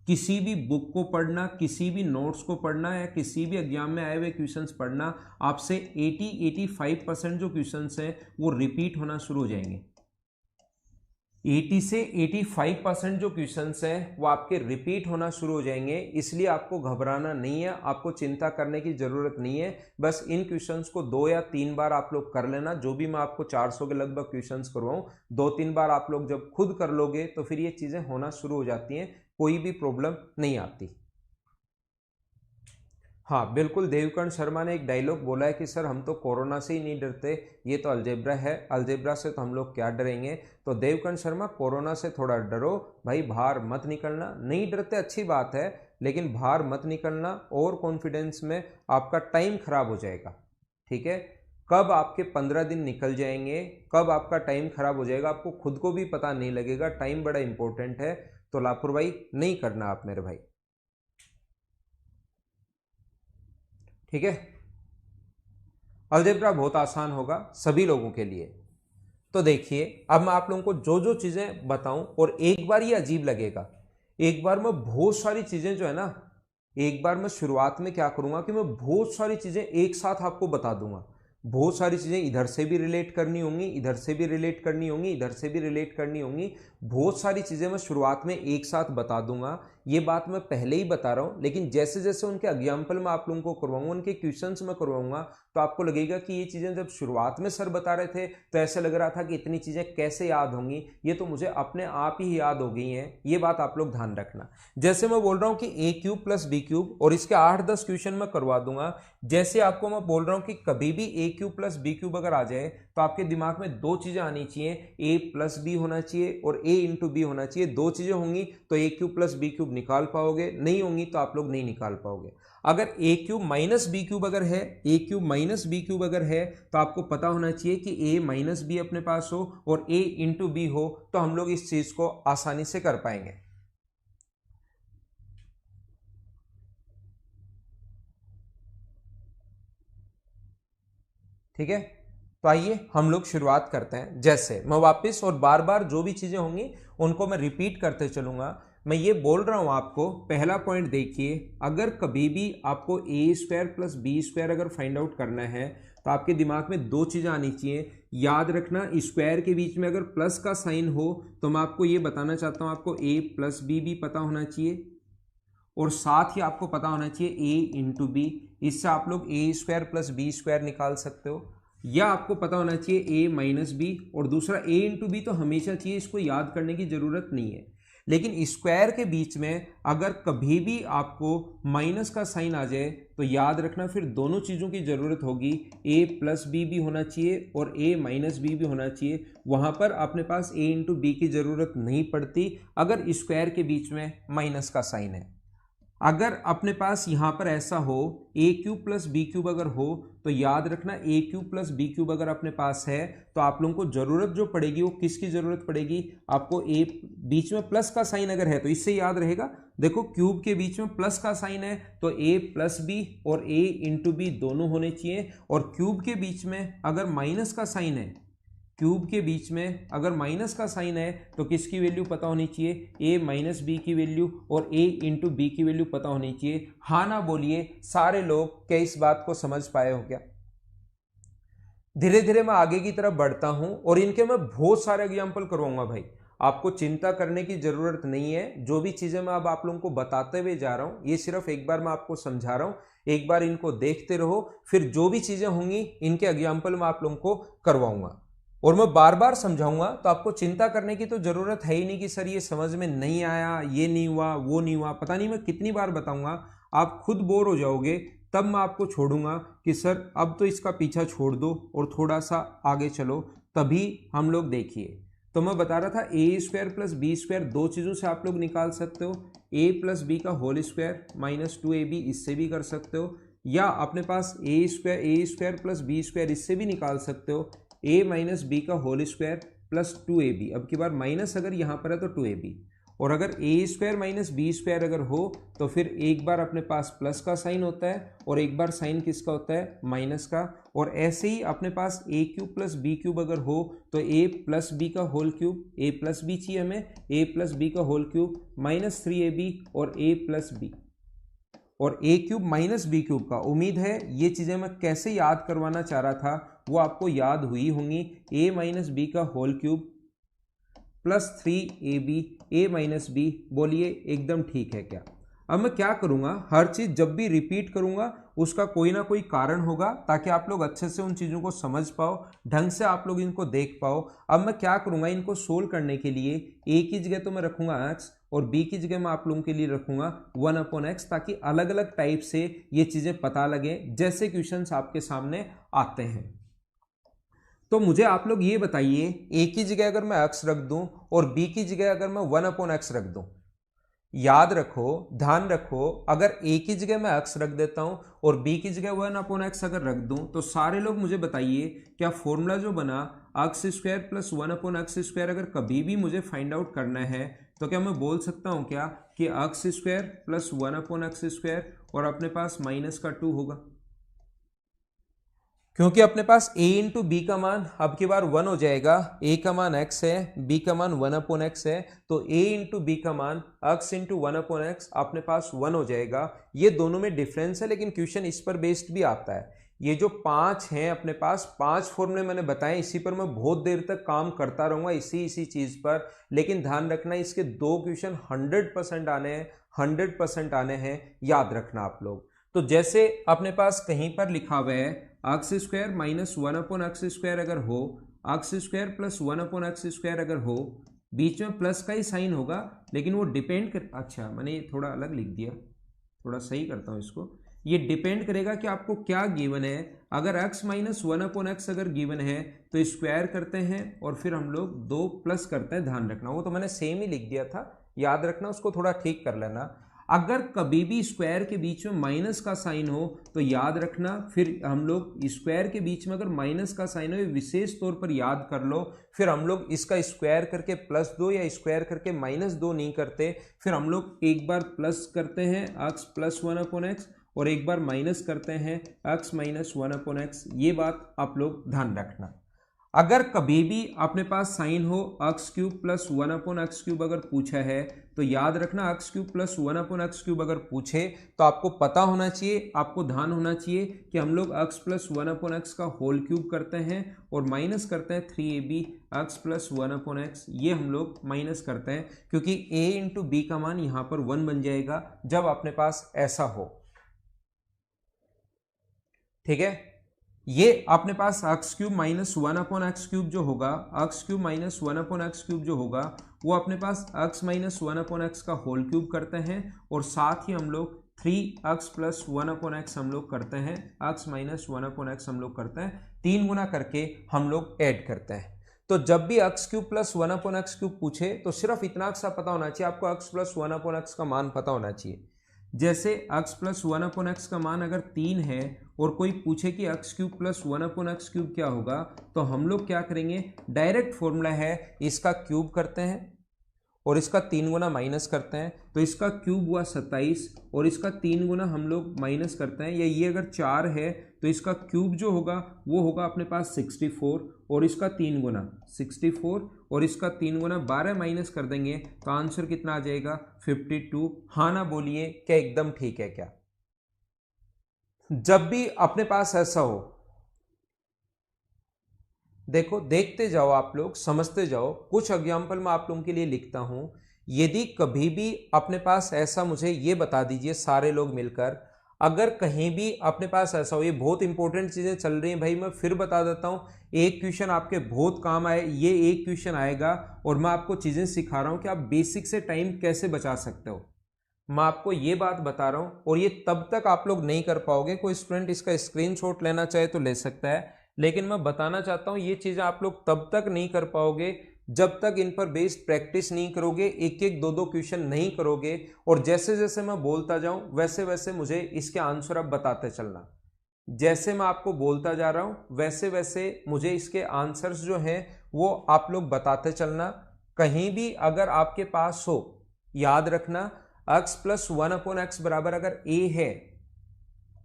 किसी भी बुक को पढ़ना, किसी भी नोट्स को पढ़ना, या किसी भी एग्जाम में आए हुए क्वेश्चंस पढ़ना, आपसे 80-85% जो क्वेश्चंस हैं वो रिपीट होना शुरू हो जाएंगे। 80 से 85% जो क्वेश्चंस हैं वो आपके रिपीट होना शुरू हो जाएंगे। इसलिए आपको घबराना नहीं है, आपको चिंता करने की जरूरत नहीं है। बस इन क्वेश्चंस को 2 या 3 बार आप लोग कर लेना। जो भी मैं आपको 400 के लगभग क्वेश्चंस करवाऊं, 2-3 बार आप लोग जब खुद कर लोगे तो फिर ये चीजें होना शुरू हो जाती हैं, कोई भी प्रॉब्लम नहीं आती। हाँ बिल्कुल, देवकर्ण शर्मा ने एक डायलॉग बोला है कि सर हम तो कोरोना से ही नहीं डरते, ये तो अलजेब्रा है, अलजेब्रा से तो हम लोग क्या डरेंगे। तो देवकर्ण शर्मा, कोरोना से थोड़ा डरो भाई, बाहर मत निकलना। नहीं डरते अच्छी बात है, लेकिन बाहर मत निकलना, और कॉन्फिडेंस में आपका टाइम खराब हो जाएगा। ठीक है, कब आपके 15 दिन निकल जाएंगे, कब आपका टाइम खराब हो जाएगा, आपको खुद को भी पता नहीं लगेगा। टाइम बड़ा इंपॉर्टेंट है, तो लापरवाही नहीं करना आप मेरे भाई। ठीक है, अलजेब्रा बहुत आसान होगा सभी लोगों के लिए। तो देखिए, अब मैं आप लोगों को जो जो चीजें बताऊं, और एक बार ये अजीब लगेगा, एक बार मैं बहुत सारी चीजें जो है ना, एक बार मैं शुरुआत में क्या करूंगा कि मैं बहुत सारी चीजें एक साथ आपको बता दूंगा। बहुत सारी चीजें इधर से भी रिलेट करनी होंगी, इधर से भी रिलेट करनी होंगी, इधर से भी रिलेट करनी होंगी। बहुत सारी चीजें मैं शुरुआत में एक साथ बता दूंगा। ये बात मैं पहले ही बता रहा हूं, लेकिन जैसे जैसे उनके एग्जाम्पल मैं आप लोगों को करवाऊंगा, उनके क्वेश्चंस में करवाऊंगा, तो आपको लगेगा कि ये चीजें जब शुरुआत में सर बता रहे थे तो ऐसे लग रहा था कि इतनी चीजें कैसे याद होंगी, ये तो मुझे अपने आप ही याद हो गई हैं। ये बात आप लोग ध्यान रखना। जैसे मैं बोल रहा हूं कि a³ + b³ और इसके 8-10 क्वेश्चन मैं करवा दूंगा। जैसे आपको मैं बोल रहा हूं कि कभी भी a³ + b³ अगर आ जाए, तो आपके दिमाग में 2 चीजें आनी चाहिए, a + b होना चाहिए और a × b होना चाहिए। 2 चीजें होंगी तो a³ + b³ क्यूब निकाल पाओगे, नहीं होंगी तो आप लोग नहीं निकाल पाओगे। अगर ए क्यूब माइनस बी क्यूब अगर है, A cube minus B cube अगर है, तो आपको पता होना चाहिए कि ए माइनस बी अपने पास हो और ए इंटू बी हो, तो हम लोग इस चीज को आसानी से कर पाएंगे। ठीक है, तो आइए हम लोग शुरुआत करते हैं। जैसे मैं वापस और बार बार जो भी चीजें होंगी उनको मैं रिपीट करते चलूंगा। मैं ये बोल रहा हूं आपको, पहला पॉइंट देखिए, अगर कभी भी आपको ए स्क्वायर प्लस बी स्क्वायर अगर फाइंड आउट करना है तो आपके दिमाग में दो चीजें आनी चाहिए। याद रखना, स्क्वायर के बीच में अगर प्लस का साइन हो तो मैं आपको ये बताना चाहता हूं, आपको ए प्लस बी भी पता होना चाहिए और साथ ही आपको पता होना चाहिए ए इंटू बी। इससे आप लोग ए स्क्वायर प्लस बी स्क्वायर निकाल सकते हो, या आपको पता होना चाहिए ए माइनस बी, और दूसरा ए इंटू बी तो हमेशा चाहिए, इसको याद करने की जरूरत नहीं है। लेकिन स्क्वायर के बीच में अगर कभी भी आपको माइनस का साइन आ जाए तो याद रखना फिर दोनों चीज़ों की ज़रूरत होगी, ए प्लस बी भी होना चाहिए और ए माइनस बी भी होना चाहिए। वहाँ पर अपने पास ए इंटू बी की ज़रूरत नहीं पड़ती अगर स्क्वायर के बीच में माइनस का साइन है। अगर अपने पास यहाँ पर ऐसा हो A cube plus B cube अगर हो, तो याद रखना ए क्यूब प्लस बी क्यूब अगर अपने पास है तो आप लोगों को जरूरत जो पड़ेगी वो किसकी जरूरत पड़ेगी, आपको ए बीच में प्लस का साइन अगर है तो इससे याद रहेगा, देखो क्यूब के बीच में प्लस का साइन है तो ए प्लस बी और ए इंटू बी दोनों होने चाहिए। और क्यूब के बीच में अगर माइनस का साइन है, क्यूब के बीच में अगर माइनस का साइन है तो किसकी वैल्यू पता होनी चाहिए, ए माइनस बी की वैल्यू और ए इंटू बी की वैल्यू पता होनी चाहिए। हाँ ना बोलिए सारे लोग, क्या इस बात को समझ पाए हो क्या? धीरे धीरे मैं आगे की तरफ बढ़ता हूं और इनके मैं बहुत सारे एग्जाम्पल करवाऊंगा भाई, आपको चिंता करने की जरूरत नहीं है। जो भी चीजें मैं अब आप लोगों को बताते हुए जा रहा हूं ये सिर्फ एक बार मैं आपको समझा रहा हूं, एक बार इनको देखते रहो, फिर जो भी चीजें होंगी इनके एग्जाम्पल मैं आप लोगों को करवाऊंगा और मैं बार बार समझाऊंगा। तो आपको चिंता करने की तो जरूरत है ही नहीं कि सर ये समझ में नहीं आया, ये नहीं हुआ, वो नहीं हुआ, पता नहीं मैं कितनी बार बताऊंगा, आप खुद बोर हो जाओगे। तब मैं आपको छोड़ूंगा कि सर अब तो इसका पीछा छोड़ दो और थोड़ा सा आगे चलो, तभी हम लोग देखिए। तो मैं बता रहा था ए स्क्वायर प्लस बी स्क्वायर दो चीज़ों से आप लोग निकाल सकते हो, ए प्लस बी का होल स्क्वायर माइनस 2ab इससे भी कर सकते हो, या अपने पास ए स्क्वायर प्लस बी स्क्वायर इससे भी निकाल सकते हो, ए माइनस बी का होल स्क्वायर प्लस 2ab। अब की बार माइनस अगर यहाँ पर है तो 2ab, और अगर ए स्क्वायर माइनस बी स्क्वायर अगर हो तो फिर एक बार अपने पास प्लस का साइन होता है और एक बार साइन किसका होता है, माइनस का। और ऐसे ही अपने पास ए क्यूब प्लस बी क्यूब अगर हो तो ए प्लस बी का होल क्यूब, ए प्लस बी चाहिए हमें, ए प्लस बी का होल क्यूब माइनस 3ab और ए प्लस बी और ए क्यूब माइनस बी क्यूब का। उम्मीद है ये चीज़ें मैं कैसे याद करवाना चाह रहा था वो आपको याद हुई होंगी। ए माइनस बी का होल क्यूब प्लस 3ab ए माइनस बी, बोलिए एकदम ठीक है क्या? अब मैं क्या करूंगा, हर चीज़ जब भी रिपीट करूंगा उसका कोई ना कोई कारण होगा ताकि आप लोग अच्छे से उन चीज़ों को समझ पाओ, ढंग से आप लोग इनको देख पाओ। अब मैं क्या करूंगा, इनको सोल्व करने के लिए ए की जगह तो मैं रखूंगा x और b की जगह मैं आप लोगों के लिए रखूंगा 1/x, ताकि अलग अलग टाइप से ये चीज़ें पता लगे जैसे क्वेश्चंस आपके सामने आते हैं। तो मुझे आप लोग ये बताइए, ए की जगह अगर मैं x रख दूं और b की जगह अगर मैं 1/x रख दूं, याद रखो, ध्यान रखो, अगर a की जगह मैं x रख देता हूं और b की जगह 1/x अगर रख दूं तो सारे लोग मुझे बताइए क्या फॉर्मूला जो बना x square plus 1/x square अगर कभी भी मुझे फाइंड आउट करना है तो क्या मैं बोल सकता हूं क्या कि x square plus 1/x square और अपने पास माइनस का 2 होगा, क्योंकि अपने पास a इंटू बी का मान अब की बार 1 हो जाएगा। a का मान x है, b का मान 1/x है, तो a इंटू बी का मान x इंटू 1/x अपने पास 1 हो जाएगा। ये दोनों में डिफरेंस है लेकिन क्वेश्चन इस पर बेस्ड भी आता है। ये जो 5 हैं अपने पास, 5 फॉर्मूले मैंने बताए, इसी पर मैं बहुत देर तक काम करता रहूंगा, इसी चीज पर। लेकिन ध्यान रखना इसके 2 क्वेश्चन 100% आने हैं, 100% आने हैं, याद रखना आप लोग। तो जैसे अपने पास कहीं पर लिखा हुआ है x square minus 1/x square अगर हो, x square plus 1/x square अगर हो, बीच में प्लस का ही साइन होगा लेकिन वो डिपेंड कर, अच्छा मैंने ये थोड़ा अलग लिख दिया, थोड़ा सही करता हूँ इसको। ये डिपेंड करेगा कि आपको क्या गिवन है। अगर x माइनस 1/x अगर गिवन है तो स्क्वायर करते हैं और फिर हम लोग 2 प्लस करते हैं, ध्यान रखना। वो तो मैंने सेम ही लिख दिया था, याद रखना, उसको थोड़ा ठीक कर लेना। अगर कभी भी स्क्वायर के बीच में माइनस का साइन हो तो याद रखना, फिर हम लोग स्क्वायर के बीच में अगर माइनस का साइन हो, ये विशेष तौर पर याद कर लो, फिर हम लोग इसका स्क्वायर करके +2 या स्क्वायर करके -2 नहीं करते, फिर हम लोग एक बार प्लस करते हैं x + 1/x और एक बार माइनस करते हैं x - 1/x। ये बात आप लोग ध्यान रखना। अगर कभी भी अपने पास साइन हो x³ + 1/x³ अगर पूछा है तो याद रखना, x³ + 1/x³ अगर पूछे तो आपको पता होना चाहिए, आपको ध्यान होना चाहिए कि हम लोग x + 1/x का होल क्यूब करते हैं और माइनस करते हैं 3ab x + 1/x। ये हम लोग माइनस करते हैं क्योंकि a × b का मान यहाँ पर 1 बन जाएगा जब अपने पास ऐसा हो। ठीक है, ये अपने पास x³ - 1/x³ जो होगा, x³ - 1/x³ जो होगा वो अपने पास x - 1/x का होल क्यूब करते हैं और साथ ही हम लोग 3x + 1/x हम लोग करते हैं, x - 1/x हम लोग करते हैं, 3 गुना करके हम लोग ऐड करते हैं। तो जब भी x³ + 1/x³ पूछे तो सिर्फ इतना सा पता होना चाहिए, आपको x + 1/x का मान पता होना चाहिए। जैसे x + 1/x का मान अगर 3 है और कोई पूछे कि x³ + 1/x³ क्या होगा, तो हम लोग क्या करेंगे, डायरेक्ट फॉर्मूला है, इसका क्यूब करते हैं और इसका 3 गुना माइनस करते हैं, तो इसका क्यूब हुआ 27 और इसका 3 गुना हम लोग माइनस करते हैं, या ये अगर 4 है तो इसका क्यूब जो होगा वो होगा अपने पास 64 और इसका 3 गुना 64 और इसका 3 गुना 12 माइनस कर देंगे तो आंसर कितना आ जाएगा 52। हाँ ना बोलिए, क्या एकदम ठीक है क्या? जब भी अपने पास ऐसा हो, देखो देखते जाओ आप लोग, समझते जाओ, कुछ एग्जाम्पल मैं आप लोगों के लिए लिखता हूं। यदि कभी भी अपने पास ऐसा, मुझे ये बता दीजिए सारे लोग मिलकर, अगर कहीं भी अपने पास ऐसा हो, ये बहुत इंपॉर्टेंट चीजें चल रही हैं भाई, मैं फिर बता देता हूं, एक क्वेश्चन आपके बहुत काम आए, ये एक क्वेश्चन आएगा और मैं आपको चीजें सिखा रहा हूं कि आप बेसिक से टाइम कैसे बचा सकते हो। मैं आपको ये बात बता रहा हूं और ये तब तक आप लोग नहीं कर पाओगे, कोई स्टूडेंट इसका स्क्रीनशॉट लेना चाहे तो ले सकता है, लेकिन मैं बताना चाहता हूं ये चीजें आप लोग तब तक नहीं कर पाओगे जब तक इन पर बेस्ड प्रैक्टिस नहीं करोगे, एक एक दो दो क्वेश्चन नहीं करोगे, और जैसे जैसे मैं बोलता जाऊं वैसे वैसे मुझे इसके आंसर अब बताते चलना। जैसे मैं आपको बोलता जा रहा हूं वैसे वैसे मुझे इसके आंसर्स जो हैं वो आप लोग बताते चलना। कहीं भी अगर आपके पास हो, याद रखना x + 1/x बराबर अगर a है,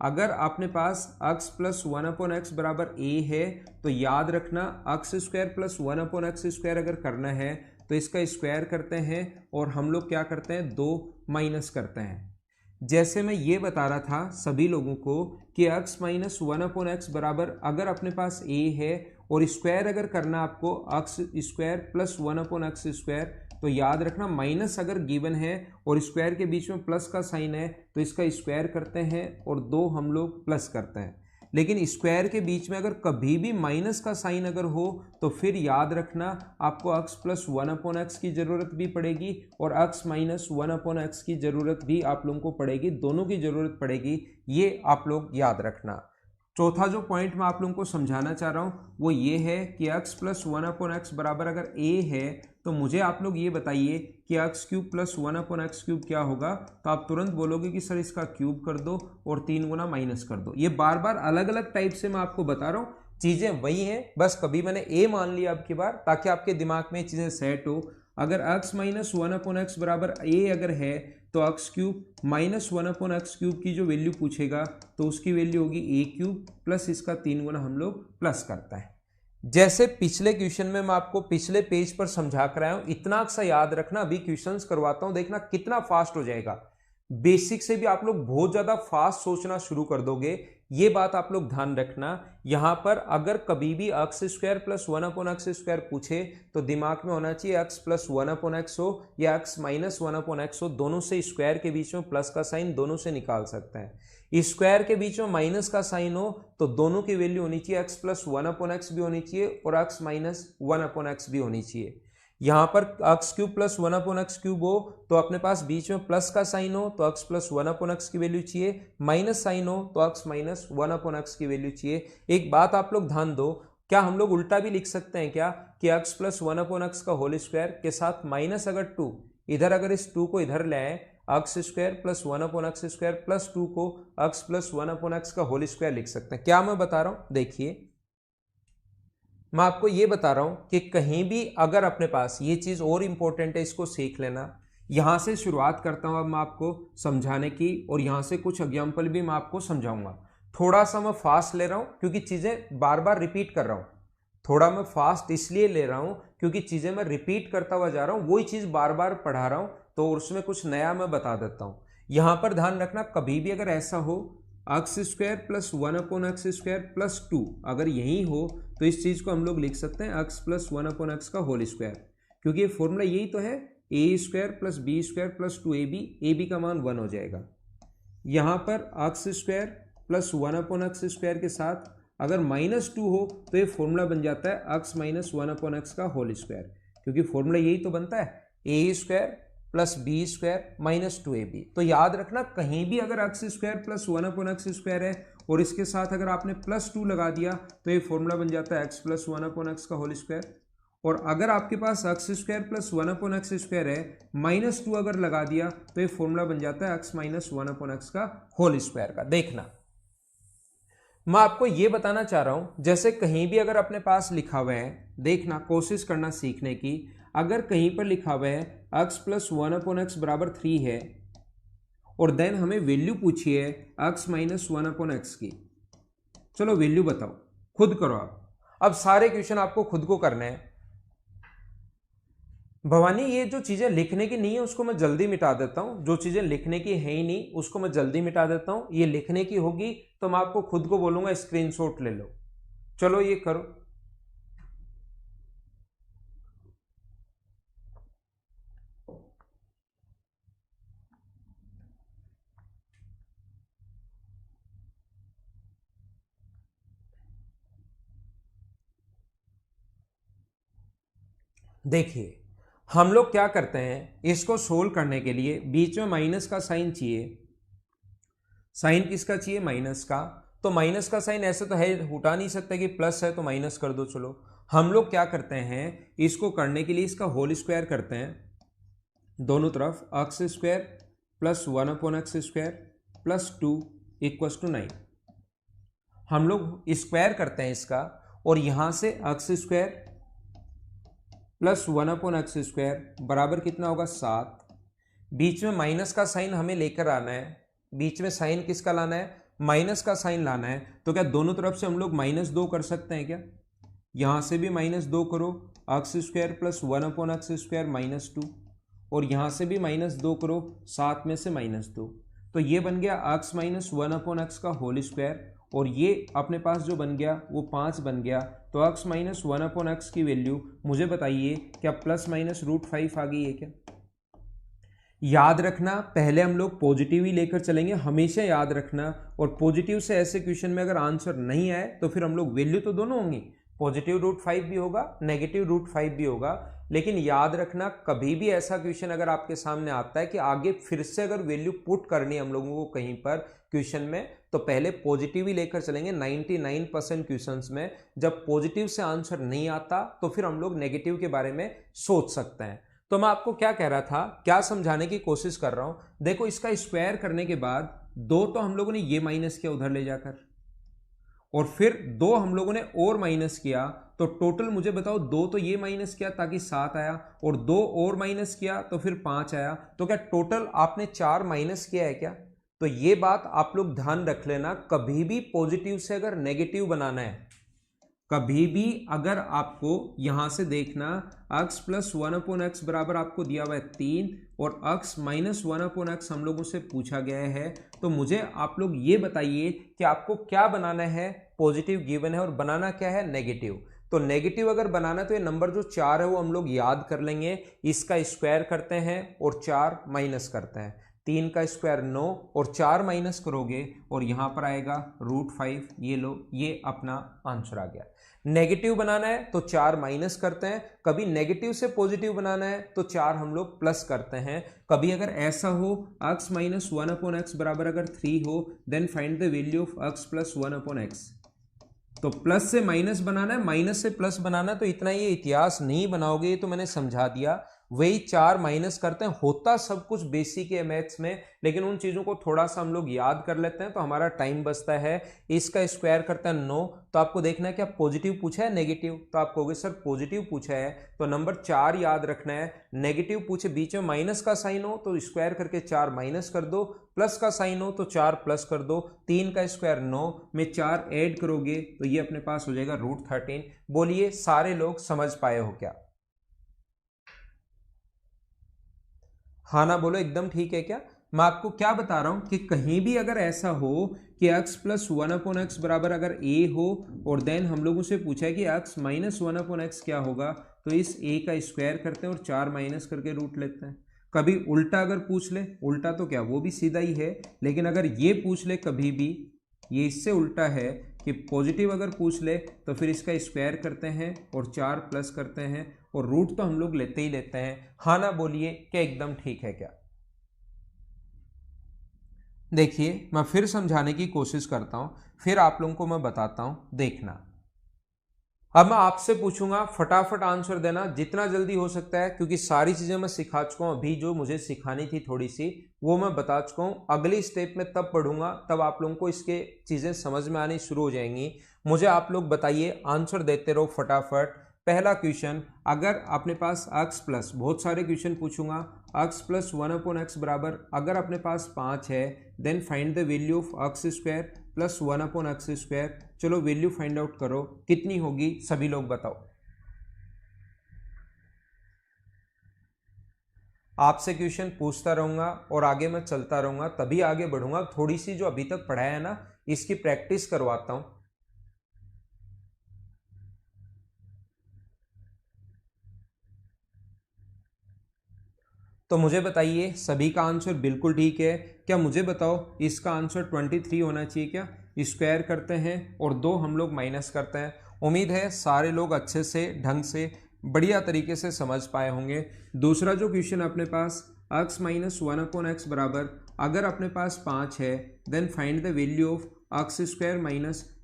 अगर अपने पास x + 1/x बराबर a है तो याद रखना x² + 1/x² अगर करना है तो इसका स्क्वायर करते हैं और हम लोग क्या करते हैं, 2 माइनस करते हैं। जैसे मैं ये बता रहा था सभी लोगों को कि x - 1/x बराबर अगर अपने पास a है और स्क्वायर अगर करना आपको x² + 1/x², तो याद रखना माइनस अगर गिवन है और स्क्वायर के बीच में प्लस का साइन है तो इसका स्क्वायर करते हैं और 2 हम लोग प्लस करते हैं। लेकिन स्क्वायर के बीच में अगर कभी भी माइनस का साइन अगर हो तो फिर याद रखना आपको x + 1/x की जरूरत भी पड़ेगी और x - 1/x की जरूरत भी आप लोगों को पड़ेगी, दोनों की जरूरत पड़ेगी, ये आप लोग याद रखना। चौथा जो पॉइंट मैं आप लोगों को समझाना चाह रहा हूँ वो ये है कि x + 1/x बराबर अगर a है तो मुझे आप लोग ये बताइए कि x³ + 1/x³ क्या होगा, तो आप तुरंत बोलोगे कि सर इसका क्यूब कर दो और 3 गुना माइनस कर दो। ये बार बार अलग अलग टाइप से मैं आपको बता रहा हूँ, चीजें वही हैं, बस कभी मैंने a मान लिया अब की बार ताकि आपके दिमाग में चीजें सेट हो। अगर x - 1/x बराबर a अगर है तो x³ - 1/x³ की जो वैल्यू पूछेगा तो उसकी वैल्यू होगी a³ प्लस इसका 3 गुना हम लोग प्लस करता है। जैसे पिछले क्वेश्चन में मैं आपको पिछले पेज पर समझा कर आया हूं, इतना सा याद रखना, अभी क्वेश्चंस करवाता हूं, देखना कितना फास्ट हो जाएगा। बेसिक से भी आप लोग बहुत ज्यादा फास्ट सोचना शुरू कर दोगे, ये बात आप लोग ध्यान रखना। यहां पर अगर कभी भी x² + 1/x² पूछे तो दिमाग में होना चाहिए x + 1/x हो या x - 1/x हो, दोनों से स्क्वायर के बीच में प्लस का साइन दोनों से निकाल सकते हैं। स्क्वायर के बीच में माइनस का साइन हो तो दोनों की वैल्यू होनी चाहिए, x + 1/x भी होनी चाहिए और x - 1/x भी होनी चाहिए। यहां पर x³ + 1/x³ हो तो अपने पास बीच में प्लस का साइन हो तो x + 1/x की वैल्यू चाहिए, माइनस साइन हो तो x - 1/x की वैल्यू चाहिए। एक बात आप लोग ध्यान दो, क्या हम लोग उल्टा भी लिख सकते हैं क्या कि x + 1/x का होल स्क्वायर के साथ माइनस अगर 2 इधर अगर इस 2 को इधर ले आए, x square plus 1/x² plus 2 को x प्लस 1/x का होल स्क्वायर लिख सकते हैं। क्या मैं बता रहा हूं, देखिए मैं आपको ये बता रहा हूं कि कहीं भी अगर अपने पास ये चीज और इंपॉर्टेंट है, इसको सीख लेना। यहां से शुरुआत करता हूं अब मैं आपको समझाने की, और यहां से कुछ एग्जाम्पल भी मैं आपको समझाऊंगा। थोड़ा सा मैं फास्ट ले रहा हूं क्योंकि चीजें बार बार रिपीट कर रहा हूं। थोड़ा मैं फास्ट इसलिए ले रहा हूं क्योंकि चीजें मैं रिपीट करता हुआ जा रहा हूं, वही चीज बार बार पढ़ा रहा हूं, तो उसमें कुछ नया मैं बता देता हूं। यहां पर ध्यान रखना, कभी भी अगर ऐसा हो x square plus 1/x² plus 2 अगर यही हो तो इस चीज को हम लोग लिख सकते हैं x प्लस 1/x का होल स्क्वायर, क्योंकि ये फॉर्मूला यही तो है, a² plus b² plus 2ab का मान 1 हो जाएगा। यहां पर एक्स स्क्वायर प्लस 1/x² के साथ अगर -2 हो तो ये फॉर्मूला बन जाता है x माइनस 1/x का होल स्क्वायर, क्योंकि फॉर्मूला यही तो बनता है a² plus b² minus 2ab। तो याद रखना, कहीं भी अगर एक्स स्क्वायर प्लस 1/x² है और इसके साथ अगर आपने प्लस 2 लगा दिया तो ये फॉर्मूला बन जाता है x प्लस 1/x का होल स्क्वायर। और अगर आपके पास एक्स स्क्वायर प्लस 1/x² है, -2 अगर लगा दिया तो ये फॉर्मूला बन जाता है x माइनस 1/x का होल स्क्वायर का। देखना, मैं आपको ये बताना चाह रहा हूं, जैसे कहीं भी अगर अपने पास लिखा हुआ है, देखना कोशिश करना सीखने की, अगर कहीं पर लिखा हुआ है x प्लस 1/x बराबर 3 है और देन हमें वैल्यू पूछी है x माइनस 1/x की, चलो वैल्यू बताओ, खुद करो आप। अब सारे क्वेश्चन आपको खुद को करने हैं। भवानी, ये जो चीजें लिखने की नहीं है उसको मैं जल्दी मिटा देता हूं, जो चीजें लिखने की है ही नहीं उसको मैं जल्दी मिटा देता हूं, ये लिखने की होगी तो मैं आपको खुद को बोलूंगा स्क्रीनशॉट ले लो। चलो ये करो। देखिए, हम लोग क्या करते हैं, इसको सोल्व करने के लिए बीच में माइनस का साइन चाहिए। साइन किसका चाहिए, माइनस का। तो माइनस का साइन ऐसे तो है, उठा नहीं सकते कि प्लस है तो माइनस कर दो। चलो हम लोग क्या करते हैं, इसको करने के लिए इसका होल स्क्वायर करते हैं दोनों तरफ, X square plus 1/x² plus 2 equals to 9। हम लोग स्क्वायर करते हैं इसका, और यहां से एक्स स्क्वायर प्लस 1/x² बराबर कितना होगा, 7। बीच में माइनस का साइन हमें लेकर आना है, बीच में साइन किसका लाना है, माइनस का साइन लाना है। तो क्या दोनों तरफ से हम लोग -2 कर सकते हैं क्या, यहां से भी -2 करो, x square plus 1/x² minus 2, और यहां से भी -2 करो, 7 में से -2, तो ये बन गया x माइनस 1/x का होल स्क्वायर, और ये अपने पास जो बन गया वो 5 बन गया। तो x माइनस 1/x की वैल्यू मुझे बताइए क्या प्लस माइनस √5 आ गई है क्या। याद रखना, पहले हम लोग पॉजिटिव ही लेकर चलेंगे, हमेशा याद रखना। और पॉजिटिव से ऐसे क्वेश्चन में अगर आंसर नहीं आए तो फिर हम लोग वैल्यू तो दोनों होंगी, पॉजिटिव √5 भी होगा, नेगेटिव √5 भी होगा। लेकिन याद रखना, कभी भी ऐसा क्वेश्चन अगर आपके सामने आता है कि आगे फिर से अगर वैल्यू पुट करनी है हम लोगों को कहीं पर क्वेश्चन में, तो पहले पॉजिटिव ही लेकर चलेंगे। 99% क्वेश्चंस में जब पॉजिटिव से आंसर नहीं आता तो फिर हम लोग नेगेटिव के बारे में सोच सकते हैं। तो मैं आपको क्या कह रहा था, क्या समझाने की कोशिश कर रहा हूं, देखो इसका स्क्वायर करने के बाद 2 तो हम लोगों ने ये माइनस किया उधर ले जाकर, और फिर 2 हम लोगों ने और माइनस किया, तो टोटल मुझे बताओ 2 तो ये माइनस किया ताकि 7 आया, और 2 और माइनस किया तो फिर 5 आया। तो क्या टोटल आपने 4 माइनस किया है क्या। तो ये बात आप लोग ध्यान रख लेना, कभी भी पॉजिटिव से अगर नेगेटिव बनाना है, कभी भी अगर आपको यहां से देखना x प्लस 1/x बराबर आपको दिया हुआ है 3 और x माइनस 1/x हम लोगों से पूछा गया है, तो मुझे आप लोग ये बताइए कि आपको क्या बनाना है, पॉजिटिव गिवन है और बनाना क्या है, नेगेटिव। तो नेगेटिव अगर बनाना है तो ये नंबर जो 4 है वो हम लोग याद कर लेंगे, इसका स्क्वायर करते हैं और 4 माइनस करते हैं, 3 का स्क्वायर 9 और 4 माइनस करोगे और यहां पर आएगा √5। ये लो, ये अपना आंसर आ गया। नेगेटिव बनाना है तो 4 माइनस करते हैं, कभी नेगेटिव से पॉजिटिव बनाना है तो 4 हम लोग प्लस करते हैं। कभी अगर ऐसा हो x माइनस 1/x बराबर अगर 3 हो, then find the value of x plus 1/x। तो प्लस से माइनस बनाना है, माइनस से प्लस बनाना है, तो इतना ये इतिहास नहीं बनाओगे, ये तो मैंने समझा दिया। वही 4 माइनस करते हैं। होता सब कुछ बेसिक है मैथ्स में, लेकिन उन चीज़ों को थोड़ा सा हम लोग याद कर लेते हैं तो हमारा टाइम बचता है। इसका स्क्वायर करते हैं 9, तो आपको देखना है कि आप पॉजिटिव पूछा है नेगेटिव, तो आप कहोगे सर पॉजिटिव पूछा है तो नंबर 4 याद रखना है। नेगेटिव पूछे बीच में माइनस का साइन हो तो स्क्वायर करके 4 माइनस कर दो, प्लस का साइन हो तो 4 प्लस कर दो। 3 का स्क्वायर 9 में 4 ऐड करोगे तो ये अपने पास हो जाएगा √13। बोलिए सारे लोग समझ पाए हो क्या? हाँ ना बोलो, एकदम ठीक है क्या? मैं आपको क्या बता रहा हूं कि कहीं भी अगर ऐसा हो कि x + 1/x बराबर अगर a हो और देन हम लोगों से पूछा है कि x - 1/x क्या होगा, तो इस a का स्क्वायर करते हैं और 4 माइनस करके रूट लेते हैं। कभी उल्टा अगर पूछ ले, उल्टा तो क्या वो भी सीधा ही है, लेकिन अगर ये पूछ ले कभी भी, ये इससे उल्टा है कि पॉजिटिव अगर पूछ ले तो फिर इसका स्क्वायर करते हैं और 4 प्लस करते हैं और रूट तो हम लोग लेते ही लेते हैं। हाँ ना बोलिए, क्या एकदम ठीक है क्या? देखिए मैं फिर समझाने की कोशिश करता हूं, फिर आप लोगों को मैं बताता हूं, देखना। अब मैं आपसे पूछूंगा, फटाफट आंसर देना जितना जल्दी हो सकता है, क्योंकि सारी चीजें मैं सिखा चुका हूं। अभी जो मुझे सिखानी थी थोड़ी सी वो मैं बता चुका हूं। अगली स्टेप में तब पढ़ूंगा तब आप लोगों को इसके चीजें समझ में आनी शुरू हो जाएंगी। मुझे आप लोग बताइए, आंसर देते रहो फटाफट। पहला क्वेश्चन, अगर अपने पास x प्लस, बहुत सारे क्वेश्चन पूछूंगा, x + 1/x बराबर अगर अपने पास 5 है, then find the value of x² + 1/x²। चलो वैल्यू फाइंड आउट करो, कितनी होगी सभी लोग बताओ। आपसे क्वेश्चन पूछता रहूंगा और आगे मैं चलता रहूंगा, तभी आगे बढ़ूंगा। थोड़ी सी जो अभी तक पढ़ाया है ना, इसकी प्रैक्टिस करवाता हूं। तो मुझे बताइए, सभी का आंसर बिल्कुल ठीक है क्या? मुझे बताओ इसका आंसर 23 होना चाहिए क्या? स्क्वायर करते हैं और 2 हम लोग माइनस करते हैं। उम्मीद है सारे लोग अच्छे से ढंग से बढ़िया तरीके से समझ पाए होंगे। दूसरा जो क्वेश्चन अपने पास, x - 1/x बराबर अगर अपने पास 5 है, then find the value of x² -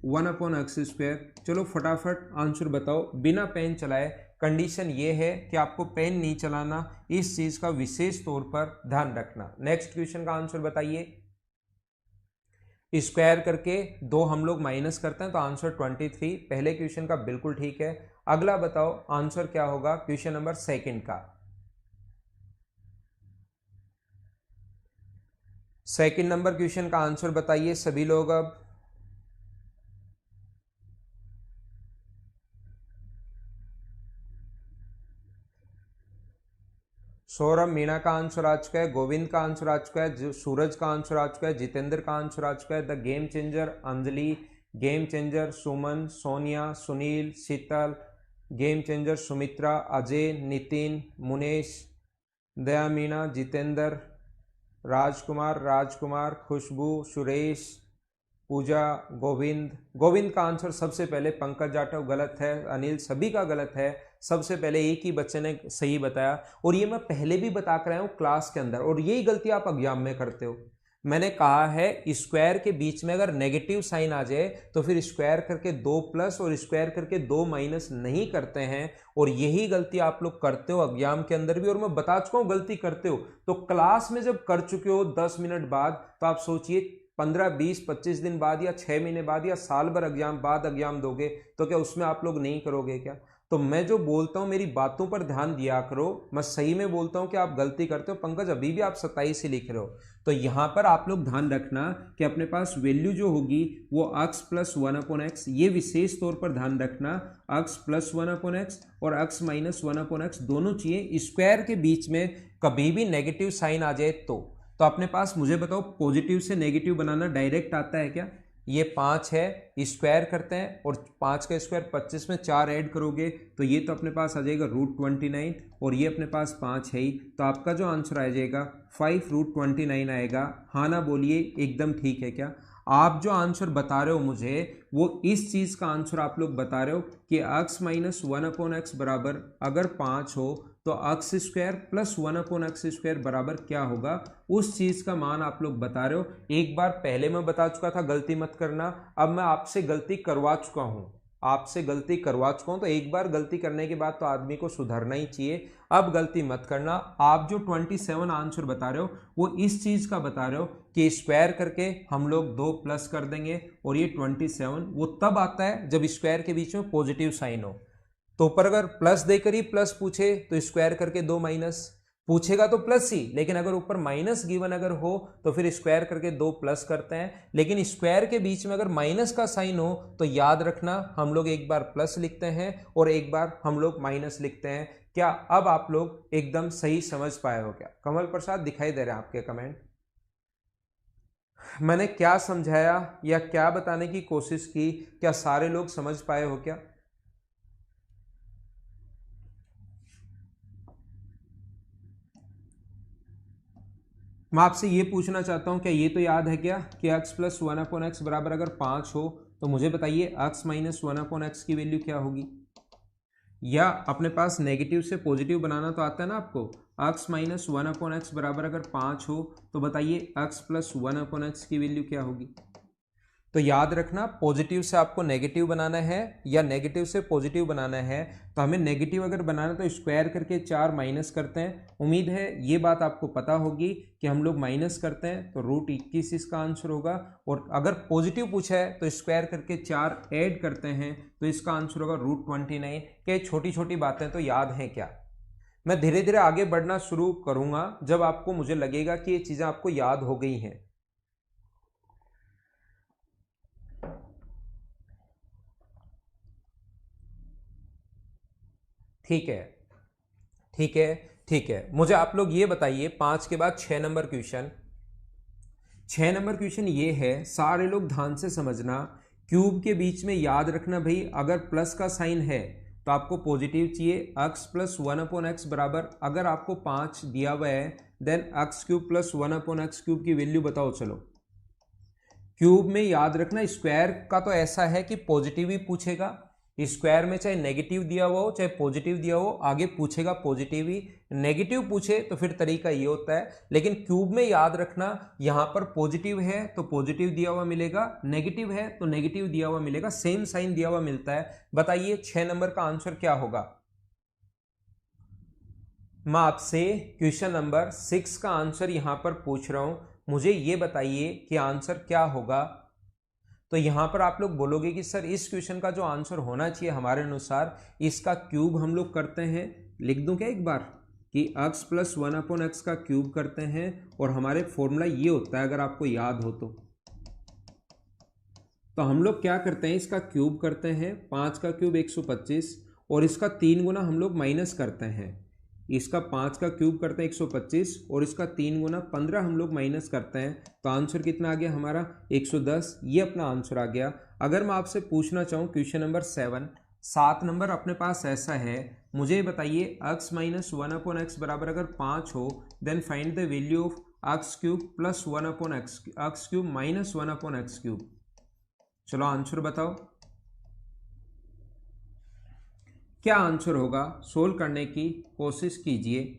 1/x²। चलो फटाफट आंसर बताओ बिना पेन चलाए। कंडीशन ये है कि आपको पेन नहीं चलाना, इस चीज का विशेष तौर पर ध्यान रखना। नेक्स्ट क्वेश्चन का आंसर बताइए। स्क्वायर करके 2 हम लोग माइनस करते हैं तो आंसर 23। पहले क्वेश्चन का बिल्कुल ठीक है। अगला बताओ आंसर क्या होगा क्वेश्चन नंबर सेकंड का। सेकंड नंबर क्वेश्चन का आंसर बताइए सभी लोग। अब सौरभ मीणा का आंसर आ चुका है, गोविंद का आंसर आ चुका है, सूरज का आंसर आ चुका है, जितेंद्र का आंसर आ चुका है, the game changer Anjali, game changer Suman, Sonia, Sunil, Sheetal, game changer Sumitra, Ajay, Nitin, Munesh, Daya Meena, Jitendra, Rajkumar, Khushboo, Suresh, Pooja, Govind. Govind का आंसर सबसे पहले, पंकज जाटव गलत है, अनिल सभी का गलत है। सबसे पहले एक ही बच्चे ने सही बताया, और ये मैं पहले भी बता कर आया हूं क्लास के अंदर, और यही गलती आप एग्जाम में करते हो। मैंने कहा है स्क्वायर के बीच में अगर नेगेटिव साइन आ जाए तो फिर स्क्वायर करके 2 प्लस और स्क्वायर करके 2 माइनस नहीं करते हैं, और यही गलती आप लोग करते हो एग्जाम के अंदर भी, और मैं बता चुका हूं गलती करते हो। तो क्लास में जब कर चुके हो 10 मिनट बाद, तो आप सोचिए 15, 20, 25 दिन बाद या 6 महीने बाद या साल भर एग्जाम बाद एग्जाम दोगे तो क्या उसमें आप लोग नहीं करोगे क्या? तो मैं जो बोलता हूं मेरी बातों पर ध्यान दिया करो। मैं सही में बोलता हूं कि आप गलती करते हो। पंकज अभी भी आप 27 ही लिख रहे हो, तो यहां पर आप लोग ध्यान रखना कि अपने पास वैल्यू जो होगी वो x + 1/x, ये विशेष तौर पर ध्यान रखना। x + 1/x और x - 1/x दोनों चाहिए। स्क्वायर के बीच में कभी भी नेगेटिव साइन आ जाए तो अपने पास, मुझे बताओ, पॉजिटिव से नेगेटिव बनाना डायरेक्ट आता है क्या? ये 5 है, स्क्वायर करते हैं और 5 का स्क्वायर 25 में 4 ऐड करोगे तो ये तो अपने पास आ जाएगा √29, और ये अपने पास 5 है ही, तो आपका जो आंसर आ जाएगा 5√29 आएगा। हाँ ना बोलिए, एकदम ठीक है क्या? आप जो आंसर बता रहे हो मुझे, वो इस चीज का आंसर आप लोग बता रहे हो कि x - 1/x बराबर अगर 5 हो तो x² + 1/x² बराबर क्या होगा, उस चीज का मान आप लोग बता रहे हो। एक बार पहले मैं बता चुका था, गलती मत करना। अब मैं आपसे गलती करवा चुका हूं, आपसे गलती करवा चुका हूं, तो एक बार गलती करने के बाद तो आदमी को सुधरना ही चाहिए। अब गलती मत करना। आप जो 27 आंसर बता रहे हो वो इस चीज का बता रहे हो कि स्क्वायर करके हम लोग 2 प्लस कर देंगे, और ये 27 वो तब आता है जब स्क्वायर के बीच में पॉजिटिव साइन हो। तो ऊपर अगर प्लस देकर ही प्लस पूछे तो स्क्वायर करके 2 माइनस पूछेगा तो प्लस ही, लेकिन अगर ऊपर माइनस गिवन अगर हो तो फिर स्क्वायर करके 2 प्लस करते हैं। लेकिन स्क्वायर के बीच में अगर माइनस का साइन हो तो याद रखना हम लोग एक बार प्लस लिखते हैं और एक बार हम लोग माइनस लिखते हैं। क्या अब आप लोग एकदम सही समझ पाए हो क्या? कमल प्रसाद दिखाई दे रहे हैं आपके कमेंट? मैंने क्या समझाया या क्या बताने की कोशिश की, क्या सारे लोग समझ पाए हो क्या? मैं आपसे ये पूछना चाहता हूं, क्या ये तो याद है क्या कि x प्लस 1/x बराबर अगर 5 हो तो मुझे बताइए x माइनस 1/x की वैल्यू क्या होगी? या अपने पास नेगेटिव से पॉजिटिव बनाना तो आता है ना आपको। x माइनस 1/x बराबर अगर 5 हो तो बताइए x प्लस 1/x की वैल्यू क्या होगी? तो याद रखना, पॉजिटिव से आपको नेगेटिव बनाना है या नेगेटिव से पॉजिटिव बनाना है। तो हमें नेगेटिव अगर बनाना तो स्क्वायर करके 4 माइनस करते हैं। उम्मीद है ये बात आपको पता होगी कि हम लोग माइनस करते हैं तो √21 इसका आंसर होगा। और अगर पॉजिटिव पूछा है तो स्क्वायर करके 4 ऐड करते हैं तो इसका आंसर होगा √29। क्या छोटी छोटी बातें तो याद हैं क्या? मैं धीरे धीरे आगे बढ़ना शुरू करूंगा जब आपको मुझे लगेगा कि ये चीज़ें आपको याद हो गई हैं। ठीक है, ठीक है, ठीक है। मुझे आप लोग ये बताइए, 5 के बाद 6 नंबर क्वेश्चन। 6 नंबर क्वेश्चन ये है, सारे लोग ध्यान से समझना। क्यूब के बीच में याद रखना भाई, अगर प्लस का साइन है तो आपको पॉजिटिव चाहिए। x प्लस 1/x बराबर अगर आपको 5 दिया हुआ है देन x³ प्लस 1/x³ की वैल्यू बताओ। चलो, क्यूब में याद रखना स्क्वायर का तो ऐसा है कि पॉजिटिव ही पूछेगा। स्क्वायर में चाहे नेगेटिव दिया हुआ हो चाहे पॉजिटिव दिया हो, आगे पूछेगा पॉजिटिव ही। नेगेटिव पूछे तो फिर तरीका ये होता है, लेकिन क्यूब में याद रखना यहां पर पॉजिटिव है तो पॉजिटिव दिया हुआ मिलेगा, नेगेटिव है तो नेगेटिव दिया हुआ मिलेगा, सेम साइन दिया हुआ मिलता है। बताइए 6 नंबर का आंसर क्या होगा? मैं आपसे क्वेश्चन नंबर 6 का आंसर यहां पर पूछ रहा हूं, मुझे ये बताइए कि आंसर क्या होगा। तो यहां पर आप लोग बोलोगे कि सर इस क्वेश्चन का जो आंसर होना चाहिए हमारे अनुसार, इसका क्यूब हम लोग करते हैं। लिख दूं क्या एक बार कि x प्लस 1/x का क्यूब करते हैं, और हमारे फॉर्मूला ये होता है अगर आपको याद हो तो हम लोग क्या करते हैं, इसका क्यूब करते हैं। 5 का क्यूब 125, और इसका 3 गुना हम लोग माइनस करते हैं। इसका 5 का क्यूब करते हैं 125, और इसका 3 गुना 15 हम लोग माइनस करते हैं। तो आंसर कितना आ गया हमारा? 110। ये अपना आंसर आ गया। अगर मैं आपसे पूछना चाहूँ क्वेश्चन नंबर 7 नंबर अपने पास ऐसा है, मुझे बताइए x माइनस 1/x बराबर अगर 5 हो then find the value of x³ plus 1/x³ minus 1/x³। चलो आंसर बताओ, क्या आंसर होगा? सोल्व करने की कोशिश कीजिए।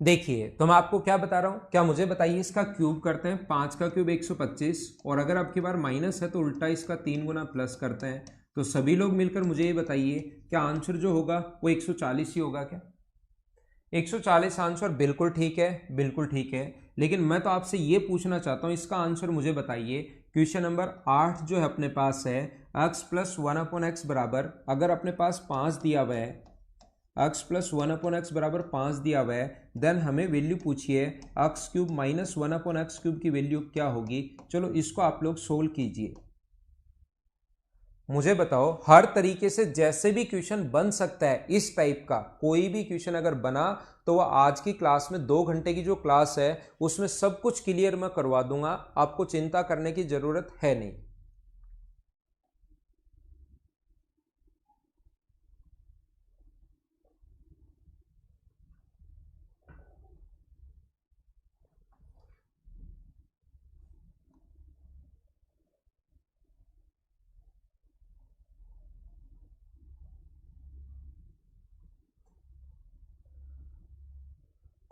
देखिए, तो मैं आपको क्या बता रहा हूं, क्या मुझे बताइए इसका क्यूब करते हैं। 5 का क्यूब 125, और अगर आपकी बार माइनस है तो उल्टा इसका 3 गुना प्लस करते हैं। तो सभी लोग मिलकर मुझे ये बताइए क्या आंसर जो होगा वो 140 ही होगा क्या? 140 आंसर बिल्कुल ठीक है, बिल्कुल ठीक है। लेकिन मैं तो आपसे ये पूछना चाहता हूँ, इसका आंसर मुझे बताइए। क्वेश्चन नंबर 8 जो है अपने पास है, x प्लस 1/x बराबर अगर अपने पास 5 दिया हुआ है, x प्लस 1/x बराबर 5 दिया हुआ है, देन हमें वैल्यू पूछिए x³ माइनस 1/x³ की वैल्यू क्या होगी। चलो इसको आप लोग सोल्व कीजिए। मुझे बताओ, हर तरीके से जैसे भी क्वेश्चन बन सकता है इस टाइप का कोई भी क्वेश्चन अगर बना तो वह आज की क्लास में 2 घंटे की जो क्लास है उसमें सब कुछ क्लियर मैं करवा दूंगा, आपको चिंता करने की जरूरत है नहीं।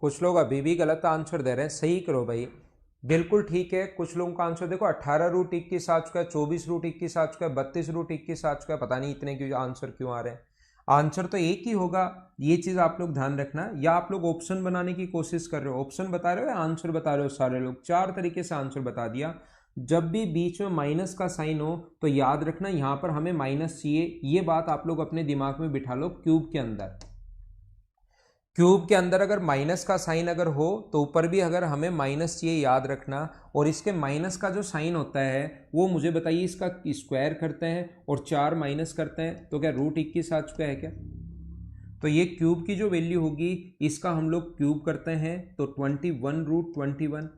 कुछ लोग अभी भी गलत आंसर दे रहे हैं, सही करो भाई, बिल्कुल ठीक है। कुछ लोगों का आंसर देखो 18√21 आ चुका है, 24√21 आ चुका है, 32√21 आ चुका है, पता नहीं इतने क्यों आंसर क्यों आ रहे हैं। आंसर तो एक ही होगा, ये चीज आप लोग ध्यान रखना। या आप लोग ऑप्शन बनाने की कोशिश कर रहे हो, ऑप्शन बता रहे हो या आंसर बता रहे हो? सारे लोग 4 तरीके से आंसर बता दिया। जब भी बीच में माइनस का साइन हो तो याद रखना यहाँ पर हमें माइनस चाहिए, ये बात आप लोग अपने दिमाग में बिठा लो। क्यूब के अंदर, क्यूब के अंदर अगर माइनस का साइन अगर हो तो ऊपर भी अगर हमें माइनस चाहिए, याद रखना। और इसके माइनस का जो साइन होता है वो मुझे बताइए, इसका स्क्वायर करते हैं और 4 माइनस करते हैं तो क्या √21 आ चुका है क्या? तो ये क्यूब की जो वैल्यू होगी इसका हम लोग क्यूब करते हैं तो 21√21,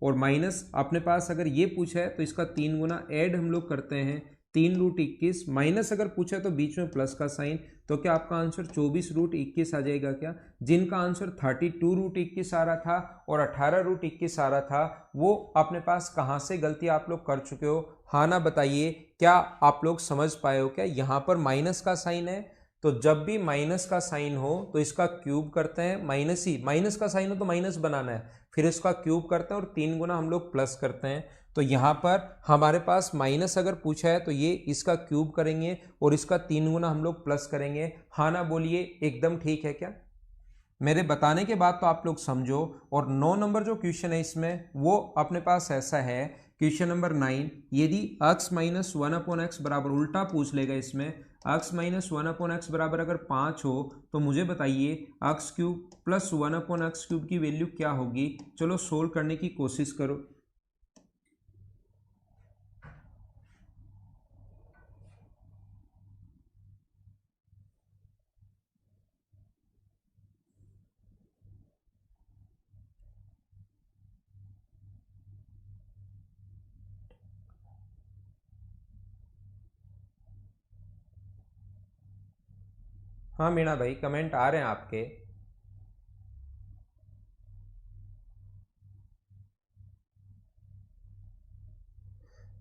और माइनस अपने पास अगर ये पूछा है तो इसका 3 गुना ऐड हम लोग करते हैं 3√21, माइनस अगर पूछा है तो बीच में प्लस का साइन, तो क्या आपका आंसर 24√21 आ जाएगा क्या? जिनका आंसर 32√21 आ रहा था और 18√21 आ रहा था वो अपने पास कहाँ से गलती आप लोग कर चुके हो? हाँ ना बताइए, क्या आप लोग समझ पाए हो क्या? यहाँ पर माइनस का साइन है तो जब भी माइनस का साइन हो तो इसका क्यूब करते हैं, माइनस ही माइनस का साइन हो तो माइनस बनाना है, फिर इसका क्यूब करते हैं और 3 गुना हम लोग प्लस करते हैं। तो यहाँ पर हमारे पास माइनस अगर पूछा है तो ये इसका क्यूब करेंगे और इसका 3 गुना हम लोग प्लस करेंगे। हाँ ना बोलिए, एकदम ठीक है क्या? मेरे बताने के बाद तो आप लोग समझो। और 9 नंबर जो क्वेश्चन है इसमें वो अपने पास ऐसा है, क्वेश्चन नंबर 9, यदि x माइनस 1/x बराबर, उल्टा पूछ लेगा इसमें, x माइनस 1/x बराबर अगर 5 हो तो मुझे बताइए x³ प्लस 1/x³ की वैल्यू क्या होगी? चलो सोल्व करने की कोशिश करो। हाँ मीणा भाई, कमेंट आ रहे हैं आपके।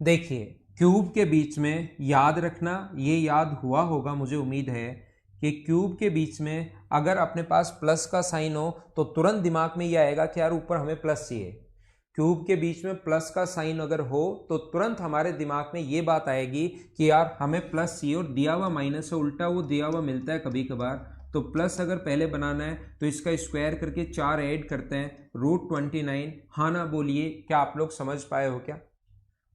देखिए क्यूब के बीच में याद रखना, ये याद हुआ होगा मुझे उम्मीद है कि क्यूब के बीच में अगर अपने पास प्लस का साइन हो तो तुरंत दिमाग में ये आएगा कि यार ऊपर हमें प्लस चाहिए। क्यूब के बीच में प्लस का साइन अगर हो तो तुरंत हमारे दिमाग में ये बात आएगी कि यार हमें प्लस चाहिए, और दिया हुआ माइनस है, उल्टा वो दिया हुआ मिलता है कभी कभार। तो प्लस अगर पहले बनाना है तो इसका स्क्वायर करके 4 ऐड करते हैं √29। हाँ ना बोलिए, क्या आप लोग समझ पाए हो क्या?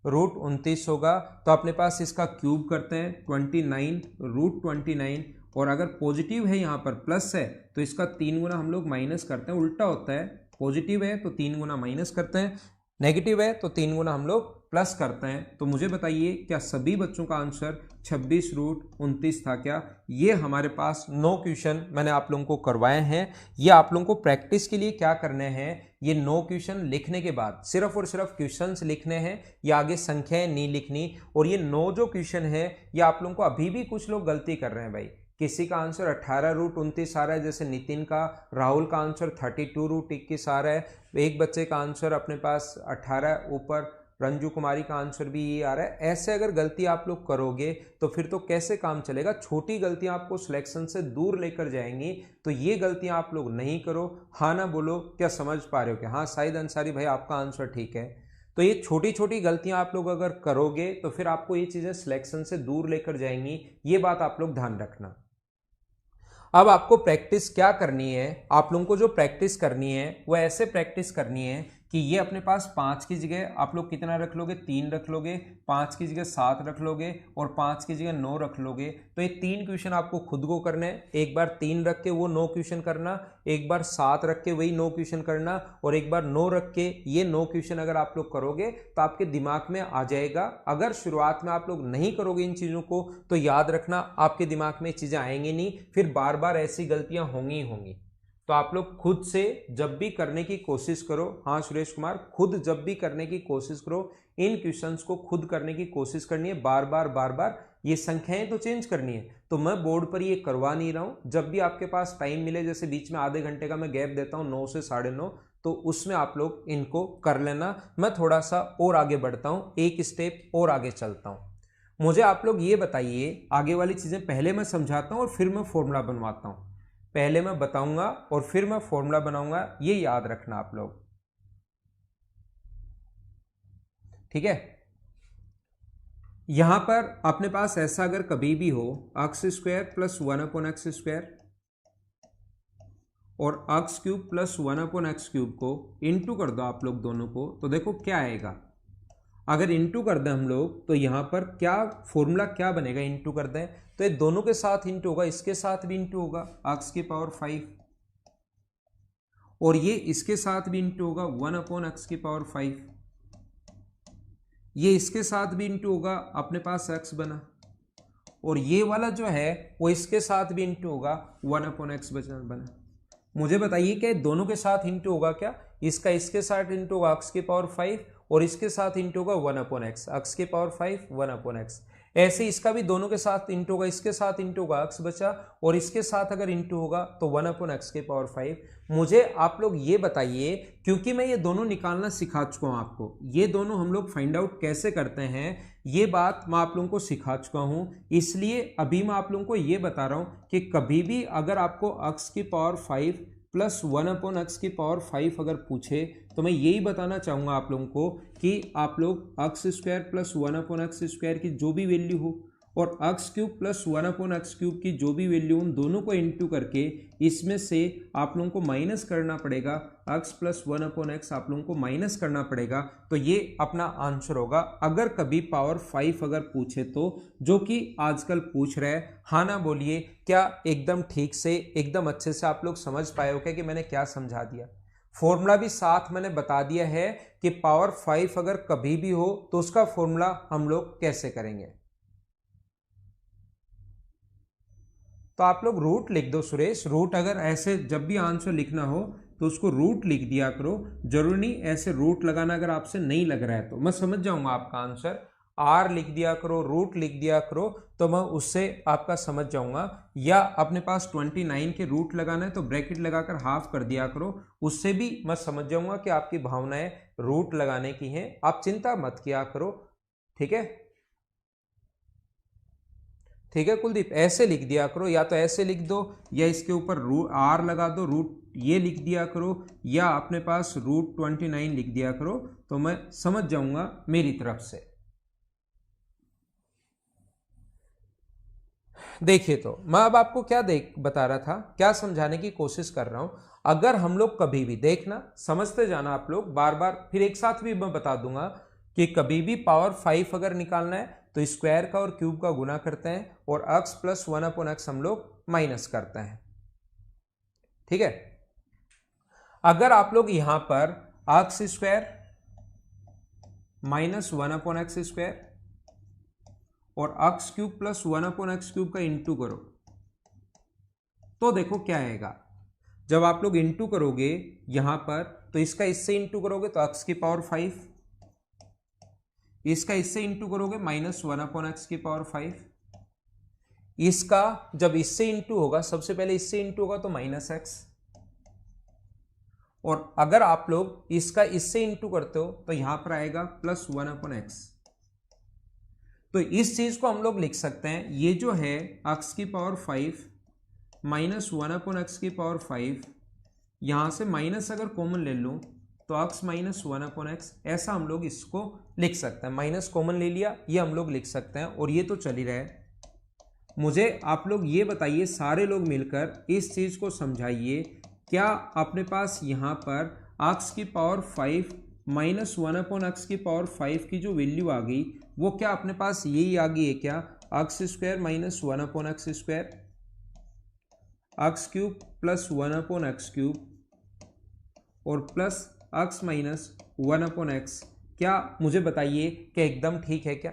√29 होगा तो अपने पास इसका क्यूब करते हैं 29 √29, और अगर पॉजिटिव है यहाँ पर प्लस है तो इसका 3 गुना हम लोग माइनस करते हैं, उल्टा होता है, पॉजिटिव है तो 3 गुना माइनस करते हैं, नेगेटिव है तो 3 गुना हम लोग प्लस करते हैं। तो मुझे बताइए क्या सभी बच्चों का आंसर 26√29 था क्या? ये हमारे पास 9 क्वेश्चन मैंने आप लोगों को करवाए हैं। ये आप लोगों को प्रैक्टिस के लिए क्या करने हैं, ये 9 क्वेश्चन लिखने के बाद सिर्फ और सिर्फ क्वेश्चंस लिखने हैं, ये आगे संख्याएं नहीं लिखनी। और ये 9 जो क्वेश्चन है ये आप लोगों को, अभी भी कुछ लोग गलती कर रहे हैं भाई, किसी का आंसर 18√29 आ रहा है, जैसे नितिन का, राहुल का आंसर 32√21 आ रहा है, एक बच्चे का आंसर अपने पास 18 ऊपर, रंजू कुमारी का आंसर भी ये आ रहा है। ऐसे अगर गलती आप लोग करोगे तो फिर तो कैसे काम चलेगा? छोटी गलतियां आपको सिलेक्शन से दूर लेकर जाएंगी, तो ये गलतियां आप लोग नहीं करो। हाँ ना बोलो, क्या समझ पा रहे हो क्या? हाँ शाहिद अंसारी भाई, आपका आंसर ठीक है। तो ये छोटी छोटी गलतियां आप लोग अगर करोगे तो फिर आपको ये चीजें सिलेक्शन से दूर लेकर जाएंगी, ये बात आप लोग ध्यान रखना। अब आपको प्रैक्टिस क्या करनी है, आप लोगों को जो प्रैक्टिस करनी है वो ऐसे प्रैक्टिस करनी है कि ये अपने पास 5 की जगह आप लोग कितना रख लोगे? 3 रख लोगे, 5 की जगह 7 रख लोगे और 5 की जगह 9 रख लोगे। तो ये 3 क्वेश्चन आपको खुद को करने हैं, एक बार 3 रख के वो 9 क्वेश्चन करना, एक बार 7 रख के वही 9 क्वेश्चन करना, और एक बार 9 रख के ये 9 क्वेश्चन अगर आप लोग करोगे तो आपके दिमाग में आ जाएगा। अगर शुरुआत में आप लोग नहीं करोगे इन चीज़ों को तो याद रखना आपके दिमाग में चीज़ें आएंगी नहीं, फिर बार बार ऐसी गलतियां होंगी ही होंगी। तो आप लोग खुद से जब भी करने की कोशिश करो, हाँ सुरेश कुमार, खुद जब भी करने की कोशिश करो, इन क्वेश्चंस को खुद करने की कोशिश करनी है, बार बार बार बार। ये संख्याएं तो चेंज करनी है, तो मैं बोर्ड पर ये करवा नहीं रहा हूं। जब भी आपके पास टाइम मिले, जैसे बीच में आधे घंटे का मैं गैप देता हूं 9 से 9:30, तो उसमें आप लोग इनको कर लेना। मैं थोड़ा सा और आगे बढ़ता हूं, एक स्टेप और आगे चलता हूं। मुझे आप लोग ये बताइए, आगे वाली चीजें पहले मैं समझाता हूं और फिर मैं फॉर्मूला बनवाता हूं। पहले मैं बताऊंगा और फिर मैं फॉर्मूला बनाऊंगा, ये याद रखना आप लोग, ठीक है। यहां पर अपने पास ऐसा अगर कभी भी हो एक्स स्क्वायर प्लस 1/x² और एक्स क्यूब प्लस 1/x³ को इंटू कर दो आप लोग दोनों को, तो देखो क्या आएगा। अगर इंटू कर दें हम लोग तो यहां पर क्या फॉर्मूला क्या बनेगा, इंटू कर दें तो ये दोनों के साथ इंटू होगा, इसके साथ भी इंटू होगा x⁵, और ये इसके साथ भी इंटू होगा 1/x⁵, ये इसके साथ भी इंटू होगा, अपने पास x बना, और ये वाला जो है वो इसके साथ भी इंटू होगा 1/x बना। मुझे बताइए कि दोनों के साथ इंटू होगा क्या, इसका इसके साथ इंटू होगा x⁵ और इसके साथ इंटू होगा 1/x, x⁵ 1/x। ऐसे इसका भी दोनों के साथ इंटू होगा, इसके साथ इंटू होगा x बचा, और इसके साथ अगर इंटू होगा तो 1/x⁵। मुझे आप लोग ये बताइए, क्योंकि मैं ये दोनों निकालना सिखा चुका हूं आपको, ये दोनों हम लोग फाइंड आउट कैसे करते हैं ये बात मैं आप लोगों को सिखा चुका हूं, इसलिए अभी मैं आप लोगों को ये बता रहा हूं कि कभी भी अगर आपको x⁵ प्लस 1/x⁵ अगर पूछे तो मैं यही बताना चाहूंगा आप लोगों को कि आप लोग x² प्लस 1/x² की जो भी वैल्यू हो और x³ प्लस 1/x³ की जो भी वैल्यू, उन दोनों को इंटू करके इसमें से आप लोगों को माइनस करना पड़ेगा, x प्लस 1/x आप लोगों को माइनस करना पड़ेगा, तो ये अपना आंसर होगा। अगर कभी पावर 5 अगर पूछे तो, जो कि आजकल पूछ रहे हैं, हाँ ना बोलिए, क्या एकदम ठीक से एकदम अच्छे से आप लोग समझ पाए हो क्या कि मैंने क्या समझा दिया। फॉर्मूला भी साथ मैंने बता दिया है कि पावर 5 अगर कभी भी हो तो उसका फॉर्मूला हम लोग कैसे करेंगे। तो आप लोग रूट लिख दो सुरेश, रूट अगर ऐसे जब भी आंसर लिखना हो तो उसको रूट लिख दिया करो, जरूरी नहीं ऐसे रूट लगाना अगर आपसे नहीं लग रहा है तो मैं समझ जाऊंगा आपका आंसर। आर लिख दिया करो, रूट लिख दिया करो, तो मैं उससे आपका समझ जाऊंगा। या अपने पास 29 के रूट लगाना है तो ब्रैकेट लगाकर हाफ कर दिया करो, उससे भी मैं समझ जाऊंगा कि आपकी भावनाएं रूट लगाने की हैं, आप चिंता मत किया करो, ठीक है। ठीक है कुलदीप, ऐसे लिख दिया करो, या तो ऐसे लिख दो या इसके ऊपर आर लगा दो, रूट ये लिख दिया करो, या अपने पास √29 लिख दिया करो, तो मैं समझ जाऊंगा मेरी तरफ से। देखिए तो मैं अब आपको क्या बता रहा था, क्या समझाने की कोशिश कर रहा हूं। अगर हम लोग कभी भी, देखना समझते जाना आप लोग, बार बार फिर एक साथ भी मैं बता दूंगा कि कभी भी पावर 5 अगर निकालना है तो स्क्वायर का और क्यूब का गुना करते हैं और x प्लस 1/x हम लोग माइनस करते हैं, ठीक है। अगर आप लोग यहां पर x² माइनस 1/x² और x³ प्लस 1/x³ का इंटू करो तो देखो क्या आएगा। जब आप लोग इंटू करोगे यहां पर तो इसका इससे इंटू करोगे तो x⁵, इसका इससे इंटू करोगे माइनस 1/x⁵, इसका जब इससे इंटू होगा, सबसे पहले इससे इंटू होगा तो माइनस x, और अगर आप लोग इसका इससे इंटू करते हो तो यहां पर आएगा प्लस 1/x। तो इस चीज को हम लोग लिख सकते हैं, ये जो है x⁵ माइनस 1/x⁵, यहां से माइनस अगर कॉमन ले लूं तो x माइनस 1/x, ऐसा हम लोग इसको लिख सकते हैं। माइनस कॉमन ले लिया, ये हम लोग लिख सकते हैं, और ये तो चल ही रहा है। मुझे आप लोग ये बताइए, सारे लोग मिलकर इस चीज को समझाइए, क्या अपने पास यहां पर x⁵ माइनस 1/x⁵ की जो वैल्यू आ गई वो क्या अपने पास यही आ गई है क्या, x² minus 1/x², x³ plus 1/x³ और प्लस x माइनस 1/x, क्या मुझे बताइए कि एकदम ठीक है क्या।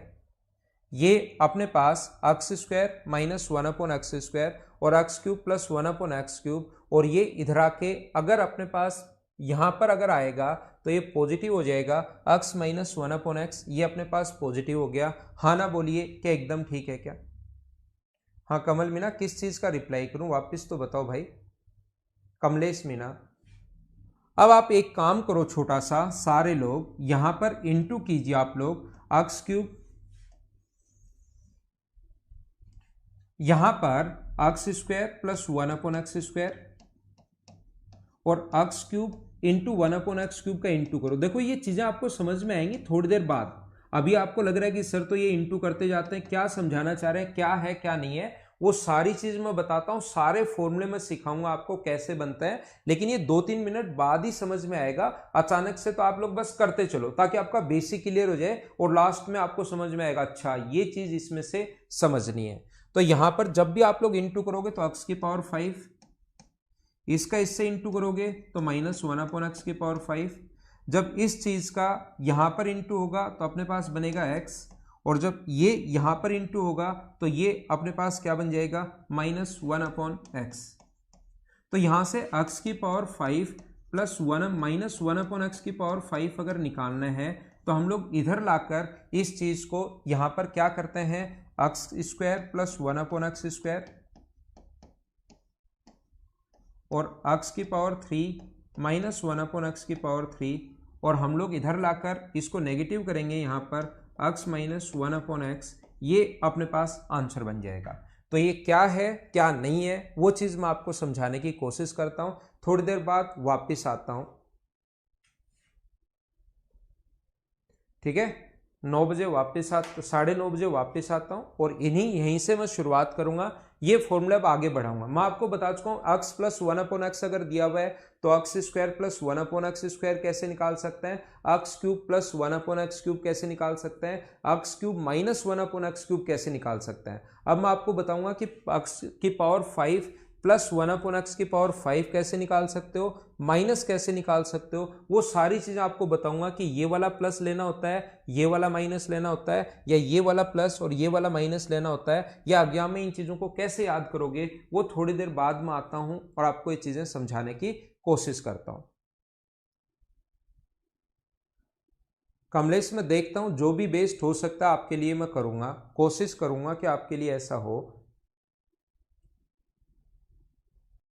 ये अपने पास x² माइनस 1/x² और x³ प्लस 1/x³ और ये इधर आके अगर अपने पास यहां पर अगर आएगा तो ये पॉजिटिव हो जाएगा, x माइनस 1/x, ये अपने पास पॉजिटिव हो गया। हाँ ना बोलिए क्या एकदम ठीक है क्या। हाँ कमल मीना, किस चीज का रिप्लाई करूं वापस तो बताओ भाई। कमलेश मीना, अब आप एक काम करो छोटा सा, सारे लोग यहां पर इंटू कीजिए आप लोग x³, यहां पर एक्स स्क्वायर प्लस 1/x², और एक्स क्यूब इंटू 1/x³ का इंटू करो। देखो ये चीजें आपको समझ में आएंगी थोड़ी देर बाद। अभी आपको लग रहा है कि सर तो ये इंटू करते जाते हैं, क्या समझाना चाह रहे हैं, क्या है क्या नहीं है, वो सारी चीज मैं बताता हूं, सारे फॉर्मूले मैं सिखाऊंगा आपको कैसे बनते हैं, लेकिन ये 2-3 मिनट बाद ही समझ में आएगा। अचानक से तो आप लोग बस करते चलो ताकि आपका बेसिक क्लियर हो जाए और लास्ट में आपको समझ में आएगा अच्छा ये चीज इसमें से समझनी है। तो यहां पर जब भी आप लोग इंटू करोगे तो x⁵, इसका इससे इंटू करोगे तो -1/x⁵। जब इस चीज का यहां पर इंटू होगा तो अपने पास बनेगा x, और जब ये यहां पर इंटू होगा तो ये अपने पास क्या बन जाएगा -1/x। तो यहां से x⁵ प्लस 1/x⁵ अगर निकालना है तो हम लोग इधर लाकर इस चीज को यहां पर क्या करते हैं, x² प्लस 1/x² और x³ माइनस 1/x³, और हम लोग इधर लाकर इसको नेगेटिव करेंगे यहां पर x माइनस 1/x, ये अपने पास आंसर बन जाएगा। तो ये क्या है क्या नहीं है वो चीज मैं आपको समझाने की कोशिश करता हूं, थोड़ी देर बाद वापस आता हूं। ठीक है, 9 बजे वापस 9:30 बजे वापस आता हूं और यहीं से मैं शुरुआत करूंगा। ये फॉर्मूला अब आगे बढ़ाऊंगा। मैं आपको बता चुका हूं x प्लस 1/x अगर दिया हुआ है तो x² प्लस 1/x² कैसे निकाल सकते हैं, x³ प्लस 1/x³ कैसे निकाल सकते हैं, x³ माइनस 1/x³ कैसे निकाल सकते हैं। अब मैं आपको बताऊंगा कि x⁵ प्लस 1/x⁵ कैसे निकाल सकते हो, माइनस कैसे निकाल सकते हो, वो सारी चीजें आपको बताऊंगा कि ये वाला प्लस लेना होता है, ये वाला माइनस लेना होता है, या ये वाला प्लस और ये वाला माइनस लेना होता है, या एग्जाम में इन चीजों को कैसे याद करोगे वो थोड़ी देर बाद में आता हूं और आपको ये चीजें समझाने की कोशिश करता हूं। कमलेश मैं देखता हूं जो भी बेस्ट हो सकता है आपके लिए मैं करूंगा, कोशिश करूंगा कि आपके लिए ऐसा हो।